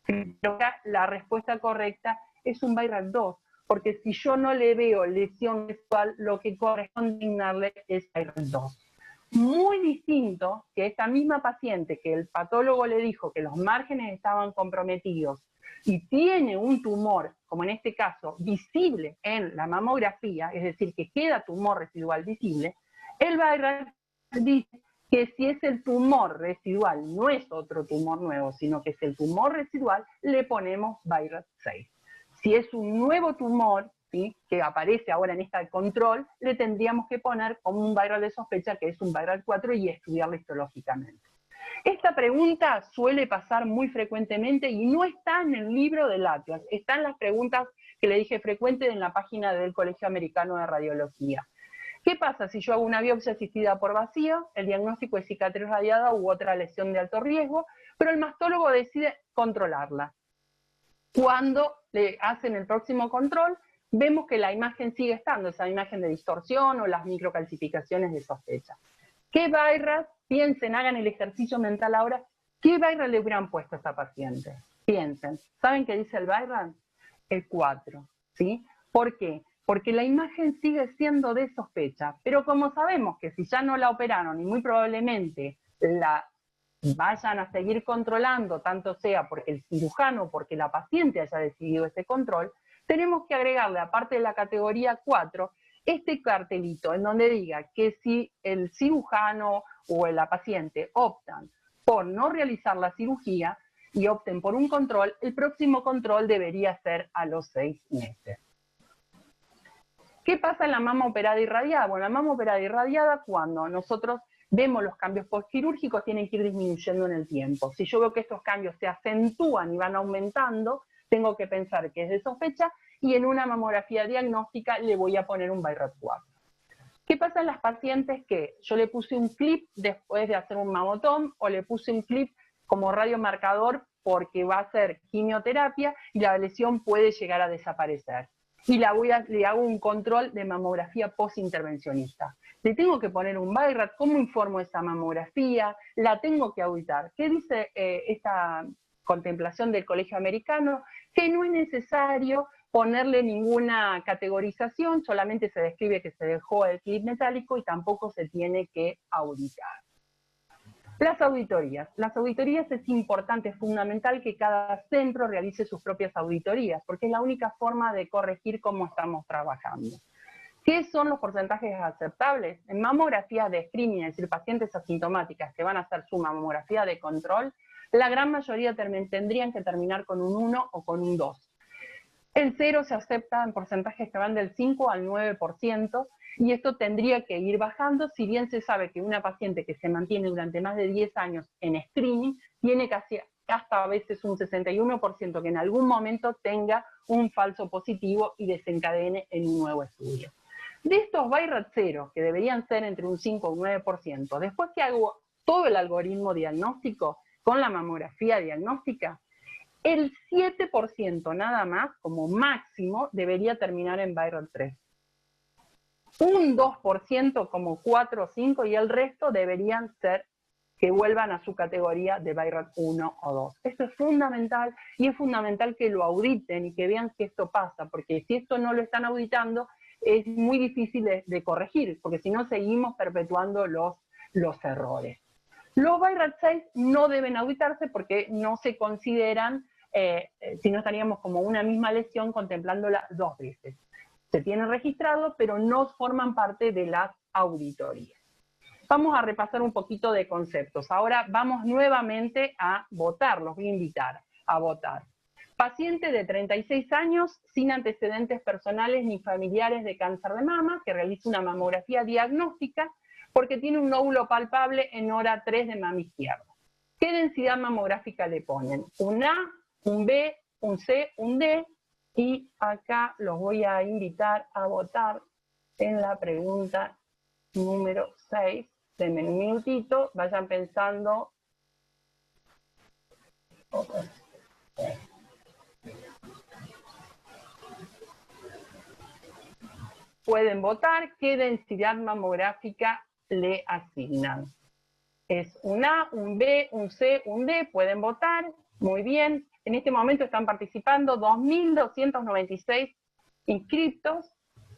que la respuesta correcta es un BI-RADS 2, porque si yo no le veo lesión residual, lo que corresponde asignarle es BI-RADS 2. Muy distinto que esta misma paciente que el patólogo le dijo que los márgenes estaban comprometidos y tiene un tumor, como en este caso, visible en la mamografía, es decir, que queda tumor residual visible, el BI-RADS dice que si es el tumor residual, no es otro tumor nuevo, sino que es el tumor residual, le ponemos BI-RADS 6. Si es un nuevo tumor, ¿sí?, que aparece ahora en esta control, le tendríamos que poner como un BI-RADS de sospecha, que es un BI-RADS 4, y estudiarlo histológicamente. Esta pregunta suele pasar muy frecuentemente y no está en el libro del Atlas, está en las preguntas que le dije frecuentes en la página del Colegio Americano de Radiología. ¿Qué pasa si yo hago una biopsia asistida por vacío? El diagnóstico es cicatriz radiada u otra lesión de alto riesgo, pero el mastólogo decide controlarla. Cuando le hacen el próximo control, vemos que la imagen sigue estando, esa imagen de distorsión o las microcalcificaciones de sospecha. ¿Qué BI-RADS? Piensen, hagan el ejercicio mental ahora, ¿qué BI-RADS le hubieran puesto a esta paciente? Piensen, ¿saben qué dice el BI-RADS? El 4, ¿sí? ¿Por qué? Porque la imagen sigue siendo de sospecha, pero como sabemos que si ya no la operaron y muy probablemente la vayan a seguir controlando, tanto sea porque el cirujano o porque la paciente haya decidido ese control, tenemos que agregarle, aparte de la categoría 4, este cartelito en donde diga que si el cirujano o la paciente optan por no realizar la cirugía y opten por un control, el próximo control debería ser a los 6 meses. ¿Qué pasa en la mama operada irradiada? Bueno, la mama operada irradiada, cuando nosotros vemos los cambios postquirúrgicos, tienen que ir disminuyendo en el tiempo. Si yo veo que estos cambios se acentúan y van aumentando, tengo que pensar que es de sospecha, y en una mamografía diagnóstica le voy a poner un BI-RADS 4. ¿Qué pasa en las pacientes que yo le puse un clip después de hacer un mamotón, o le puse un clip como radiomarcador porque va a hacer quimioterapia y la lesión puede llegar a desaparecer? Y le hago un control de mamografía postintervencionista. Le tengo que poner un BI-RADS, ¿cómo informo esa mamografía? La tengo que auditar. ¿Qué dice esta contemplación del Colegio Americano? Que no es necesario ponerle ninguna categorización, solamente se describe que se dejó el clip metálico y tampoco se tiene que auditar. Las auditorías. Las auditorías es importante, es fundamental que cada centro realice sus propias auditorías, porque es la única forma de corregir cómo estamos trabajando. ¿Qué son los porcentajes aceptables? En mamografía de screening, es decir, pacientes asintomáticas que van a hacer su mamografía de control, la gran mayoría tendrían que terminar con un 1 o con un 2. El 0 se acepta en porcentajes que van del 5 al 9%, y esto tendría que ir bajando, si bien se sabe que una paciente que se mantiene durante más de 10 años en screening, tiene casi hasta a veces un 61% que en algún momento tenga un falso positivo y desencadene en un nuevo estudio. De estos BI-RADS 0, que deberían ser entre un 5 o un 9%, después que hago todo el algoritmo diagnóstico con la mamografía diagnóstica, el 7% nada más, como máximo, debería terminar en BI-RADS 3. Un 2% como 4 o 5, y el resto deberían ser que vuelvan a su categoría de BI-RADS 1 o 2. Esto es fundamental, y es fundamental que lo auditen y que vean que esto pasa, porque si esto no lo están auditando, es muy difícil de corregir, porque si no seguimos perpetuando los errores. Los BI-RADS 6 no deben auditarse porque no se consideran, si no estaríamos como una misma lesión contemplándola 2 veces. Se tienen registrados, pero no forman parte de las auditorías. Vamos a repasar un poquito de conceptos. Ahora vamos nuevamente a votar, los voy a invitar a votar. Paciente de 36 años, sin antecedentes personales ni familiares de cáncer de mama, que realiza una mamografía diagnóstica porque tiene un nódulo palpable en hora 3 de mama izquierda. ¿Qué densidad mamográfica le ponen? Un A, un B, un C, un D, y acá los voy a invitar a votar en la pregunta número 6. Denme un minutito, vayan pensando. Pueden votar qué densidad mamográfica le asignan. Es un A, un B, un C, un D, pueden votar. Muy bien. En este momento están participando 2.296 inscriptos,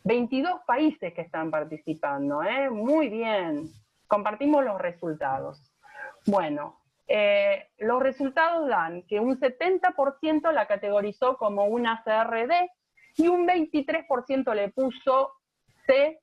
22 países que están participando, ¿eh? Muy bien. Compartimos los resultados. Bueno, los resultados dan que un 70% la categorizó como una CRD y un 23% le puso C,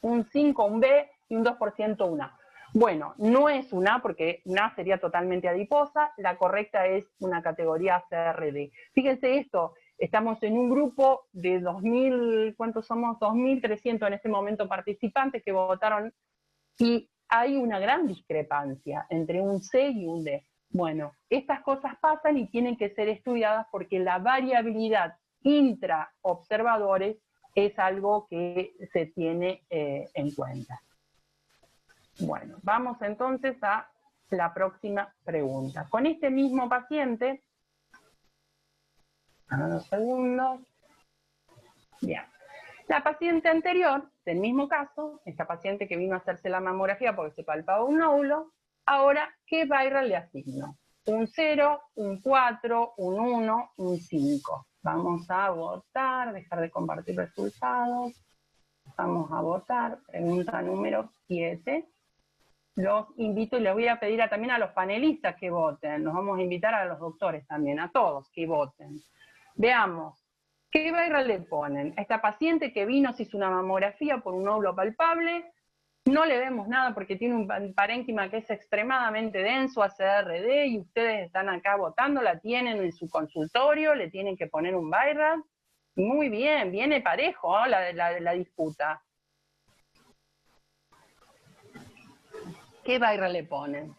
un 5 un B y un 2% una A. Bueno, no es una, porque una sería totalmente adiposa, la correcta es una categoría CRD. Fíjense esto, estamos en un grupo de 2.000, ¿cuántos somos? 2.300 en este momento participantes que votaron, y hay una gran discrepancia entre un C y un D. Bueno, estas cosas pasan y tienen que ser estudiadas porque la variabilidad intraobservadores es algo que se tiene en cuenta. Bueno, vamos entonces a la próxima pregunta. Con este mismo paciente, unos segundos. Bien. La paciente anterior, del mismo caso, esta paciente que vino a hacerse la mamografía porque se palpaba un nódulo, ahora, ¿qué Viral le asigno? Un 0, un 4, un 1, un 5. Vamos a votar, dejar de compartir resultados. Vamos a votar, pregunta número 7. Los invito y les voy a pedir también a los panelistas que voten. Nos vamos a invitar a los doctores también, a todos que voten. Veamos, ¿qué Viral le ponen? A esta paciente que vino, se hizo una mamografía por un nódulo palpable, no le vemos nada porque tiene un parénquima que es extremadamente denso, ACRD, y ustedes están acá votando, la tienen en su consultorio, le tienen que poner un Viral. Muy bien, viene parejo, ¿no? la disputa. ¿Qué Viral le ponen?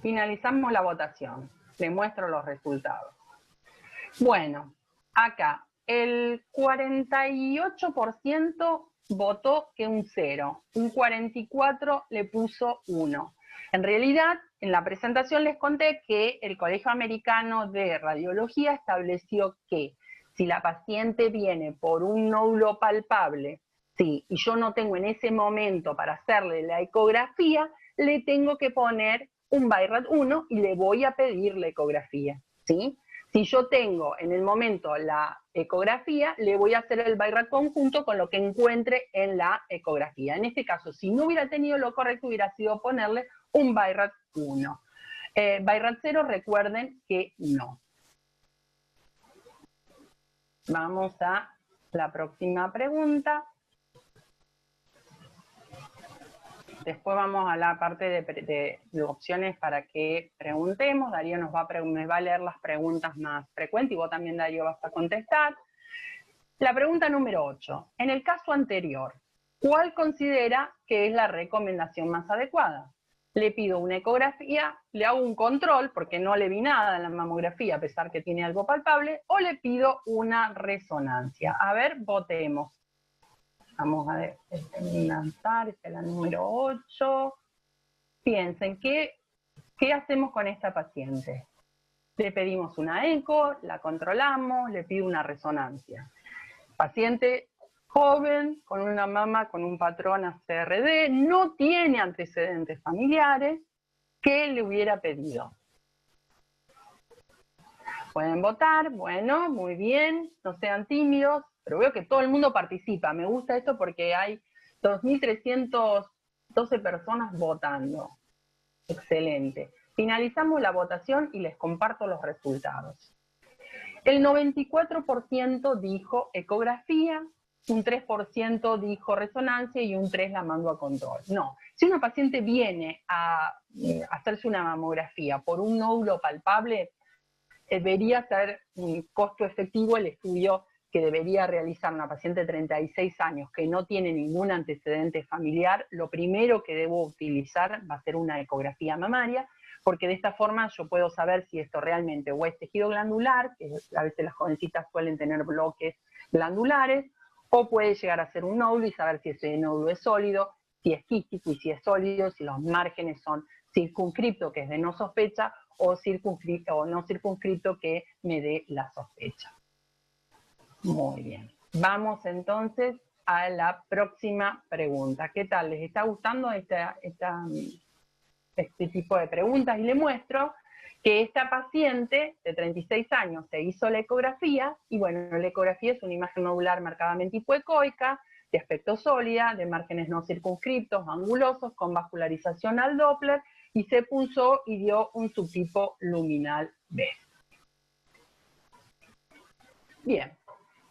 Finalizamos la votación. Les muestro los resultados. Bueno, acá el 48% votó que un 0, un 44% le puso 1. En realidad, en la presentación les conté que el Colegio Americano de Radiología estableció que si la paciente viene por un nódulo palpable, sí, y yo no tengo en ese momento para hacerle la ecografía, le tengo que poner un BI-RAD 1 y le voy a pedir la ecografía, ¿sí? Si yo tengo en el momento la ecografía, le voy a hacer el BI-RAD conjunto con lo que encuentre en la ecografía. En este caso, si no hubiera tenido lo correcto, hubiera sido ponerle un BI-RAD 1. BI-RAD 0, recuerden que no. Vamos a la próxima pregunta. Después vamos a la parte de opciones para que preguntemos. Darío me va a leer las preguntas más frecuentes y vos también, Darío, vas a contestar. La pregunta número 8. En el caso anterior, ¿cuál considera que es la recomendación más adecuada? Le pido una ecografía, le hago un control porque no le vi nada en la mamografía a pesar que tiene algo palpable, o le pido una resonancia. A ver, votemos. Vamos a lanzar, esta es la número 8. Piensen, ¿qué hacemos con esta paciente? Le pedimos una eco, la controlamos, le pido una resonancia. Paciente joven, con una mama con un patrón ACRD, no tiene antecedentes familiares, ¿qué le hubiera pedido? Pueden votar, bueno, muy bien, no sean tímidos, pero veo que todo el mundo participa. Me gusta esto porque hay 2.312 personas votando. Excelente. Finalizamos la votación y les comparto los resultados. El 94% dijo ecografía, un 3% dijo resonancia y un 3% la mando a control. No, si una paciente viene a hacerse una mamografía por un nódulo palpable, debería ser un costo efectivo el estudio que debería realizar una paciente de 36 años que no tiene ningún antecedente familiar. Lo primero que debo utilizar va a ser una ecografía mamaria, porque de esta forma yo puedo saber si esto realmente o es tejido glandular, que a veces las jovencitas suelen tener bloques glandulares, o puede llegar a ser un nódulo y saber si ese nódulo es sólido, si es quístico y si es sólido, si los márgenes son circunscripto, que es de no sospecha, o circunscrito o no circunscrito, que me dé la sospecha. Muy bien. Vamos entonces a la próxima pregunta. ¿Qué tal? ¿Les está gustando este tipo de preguntas? Y le muestro que esta paciente de 36 años se hizo la ecografía, y bueno, la ecografía es una imagen nodular marcadamente hipoecoica, de aspecto sólida, de márgenes no circunscriptos, angulosos, con vascularización al Doppler, y se punzó y dio un subtipo luminal B. Bien,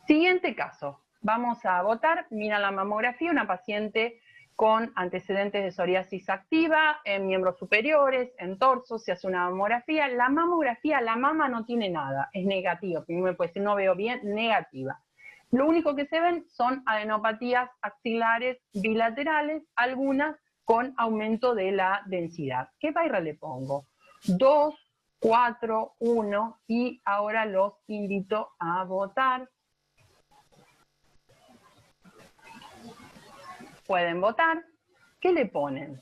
siguiente caso. Vamos a votar. Mira la mamografía, una paciente con antecedentes de psoriasis activa, en miembros superiores, en torso, se hace una mamografía. La mamografía, la mama no tiene nada, es negativa. Primero me puede decir, no veo bien, negativa. Lo único que se ven son adenopatías axilares bilaterales, algunas con aumento de la densidad. ¿Qué Viral le pongo? 2, 4, 1 y ahora los invito a votar. Pueden votar. ¿Qué le ponen?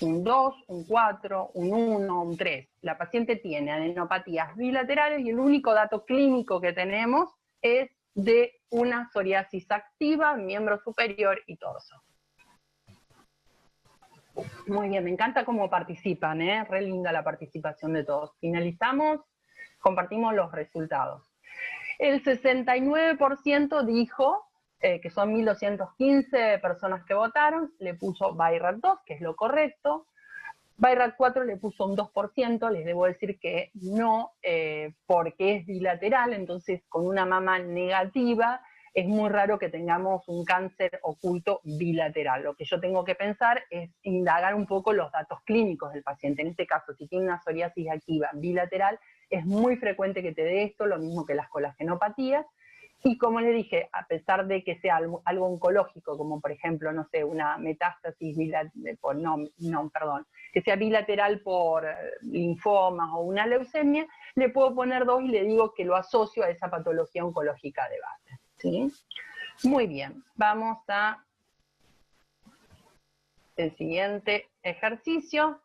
Un 2, un 4, un 1, un 3. La paciente tiene adenopatías bilaterales y el único dato clínico que tenemos es de una psoriasis activa, miembro superior y torso. Muy bien, me encanta cómo participan, re linda la participación de todos. Finalizamos, compartimos los resultados. El 69% dijo, que son 1.215 personas que votaron, le puso BI-RADS 2, que es lo correcto. BI-RADS 4 le puso un 2%, les debo decir que no, porque es bilateral, entonces con una mama negativa es muy raro que tengamos un cáncer oculto bilateral. Lo que yo tengo que pensar es indagar un poco los datos clínicos del paciente. En este caso, si tiene una psoriasis activa bilateral, es muy frecuente que te dé esto, lo mismo que las colagenopatías. Y como les dije, a pesar de que sea algo oncológico, como por ejemplo, no sé, una metástasis que sea bilateral por linfomas o una leucemia, le puedo poner 2 y le digo que lo asocio a esa patología oncológica de base. ¿Sí? Muy bien, vamos a el siguiente ejercicio.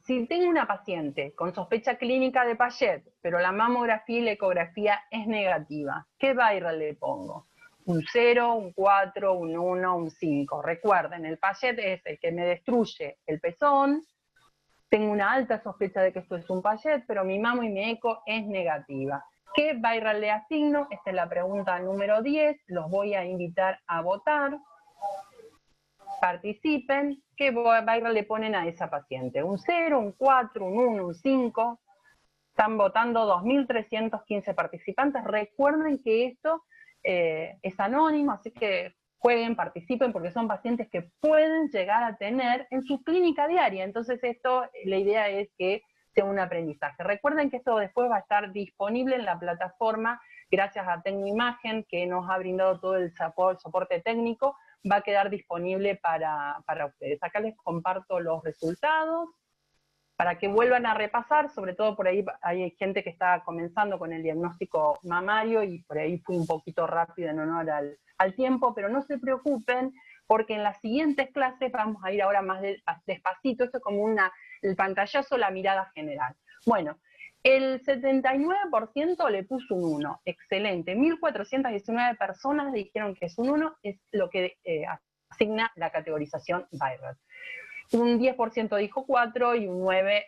Si tengo una paciente con sospecha clínica de Payet, pero la mamografía y la ecografía es negativa, ¿qué Viral le pongo? Un 0, un 4, un 1, un 5. Recuerden, el Payet es el que me destruye el pezón. Tengo una alta sospecha de que esto es un Payet, pero mi mamo y mi eco es negativa. ¿Qué Viral le asigno? Esta es la pregunta número 10. Los voy a invitar a votar. Participen. ¿Qué Viral le ponen a esa paciente? Un 0, un 4, un 1, un 5. Están votando 2.315 participantes. Recuerden que esto es anónimo, así que jueguen, participen, porque son pacientes que pueden llegar a tener en su clínica diaria. Entonces la idea es que sea un aprendizaje. Recuerden que esto después va a estar disponible en la plataforma, gracias a Tecnoimagen, que nos ha brindado todo el soporte técnico, va a quedar disponible para ustedes. Acá les comparto los resultados, para que vuelvan a repasar, sobre todo por ahí hay gente que está comenzando con el diagnóstico mamario y por ahí fui un poquito rápido en honor al tiempo, pero no se preocupen porque en las siguientes clases vamos a ir ahora más despacito, esto es como el pantallazo, la mirada general. Bueno, el 79% le puso un 1, excelente, 1.419 personas dijeron que es un 1, es lo que asigna la categorización Viral. Un 10% dijo 4 y un 9,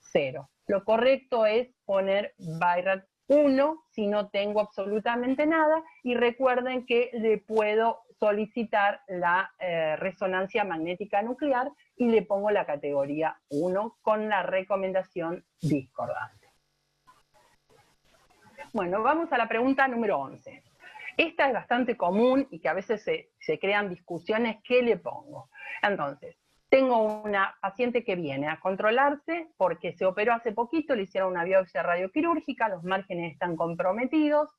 0. Lo correcto es poner Viral 1 si no tengo absolutamente nada, y recuerden que le puedo solicitar la resonancia magnética nuclear y le pongo la categoría 1 con la recomendación discordante. Bueno, vamos a la pregunta número 11. Esta es bastante común y que a veces se crean discusiones. ¿Qué le pongo? Entonces, tengo una paciente que viene a controlarse porque se operó hace poquito, le hicieron una biopsia radioquirúrgica, los márgenes están comprometidos.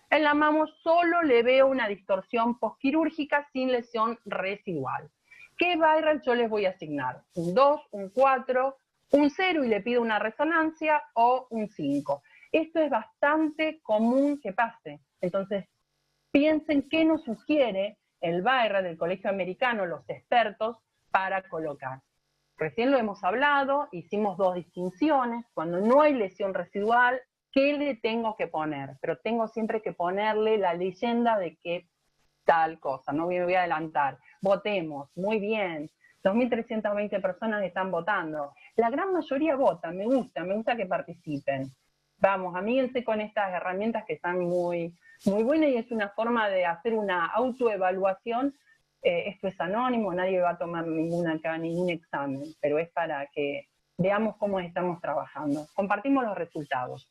En la mamo solo le veo una distorsión postquirúrgica sin lesión residual. ¿Qué Viral yo les voy a asignar? Un 2, un 4, un 0 y le pido una resonancia, o un 5. Esto es bastante común que pase. Entonces, piensen qué nos sugiere el Viral del Colegio Americano, los expertos, para colocar. Recién lo hemos hablado, hicimos 2 distinciones. Cuando no hay lesión residual, ¿qué le tengo que poner? Pero tengo siempre que ponerle la leyenda de que tal cosa, no me voy a adelantar. Votemos, muy bien. 2.320 personas están votando. La gran mayoría vota, me gusta que participen. Vamos, amíguense con estas herramientas que están muy, muy buenas y es una forma de hacer una autoevaluación. Esto es anónimo, nadie va a tomar ningún examen, pero es para que veamos cómo estamos trabajando. Compartimos los resultados.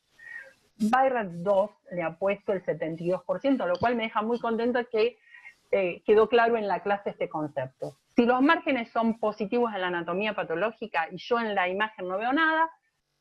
BI-RADS 2 le ha puesto el 72%, lo cual me deja muy contenta que quedó claro en la clase este concepto. Si los márgenes son positivos en la anatomía patológica y yo en la imagen no veo nada,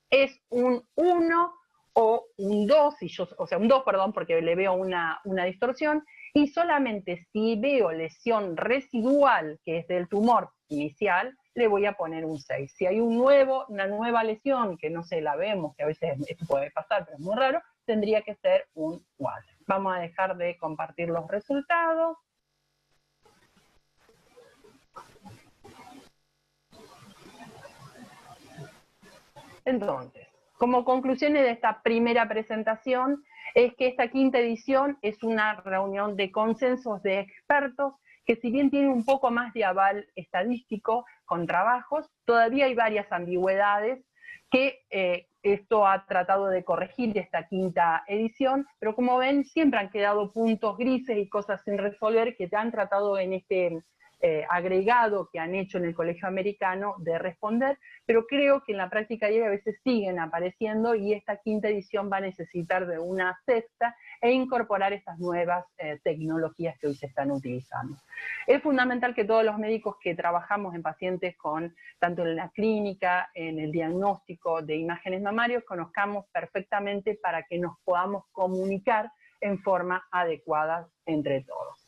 es un 1 o un 2, o sea, un 2, perdón, porque le veo una distorsión, y solamente si veo lesión residual, que es del tumor inicial, le voy a poner un 6. Si hay una nueva lesión, que no sé, la vemos, que a veces esto puede pasar, pero es muy raro, tendría que ser un 4. Vamos a dejar de compartir los resultados. Entonces, como conclusiones de esta primera presentación, es que esta quinta edición es una reunión de consensos de expertos que, si bien tiene un poco más de aval estadístico con trabajos, todavía hay varias ambigüedades que esto ha tratado de corregir esta quinta edición, pero como ven, siempre han quedado puntos grises y cosas sin resolver que han tratado en este agregado que han hecho en el Colegio Americano de responder, pero creo que en la práctica diaria a veces siguen apareciendo y esta quinta edición va a necesitar de una sexta e incorporar estas nuevas tecnologías que hoy se están utilizando. Es fundamental que todos los médicos que trabajamos en pacientes con, tanto en la clínica, en el diagnóstico de imágenes mamarios, conozcamos perfectamente para que nos podamos comunicar en forma adecuada entre todos.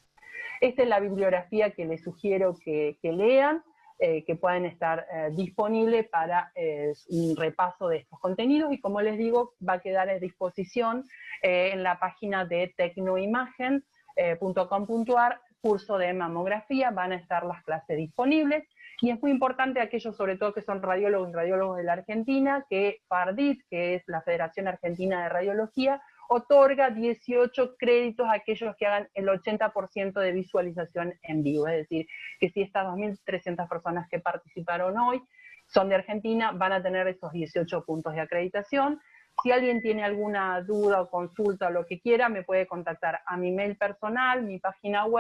Esta es la bibliografía que les sugiero que lean, que puedan estar disponibles para un repaso de estos contenidos, y como les digo, va a quedar a disposición en la página de tecnoimagen.com.ar, curso de mamografía, van a estar las clases disponibles, y es muy importante aquellos, sobre todo que son radiólogos y radiólogos de la Argentina, que FARDIT, que es la Federación Argentina de Radiología, otorga 18 créditos a aquellos que hagan el 80% de visualización en vivo. Es decir, que si estas 2.300 personas que participaron hoy son de Argentina, van a tener esos 18 puntos de acreditación. Si alguien tiene alguna duda o consulta o lo que quiera, me puede contactar a mi mail personal, mi página web,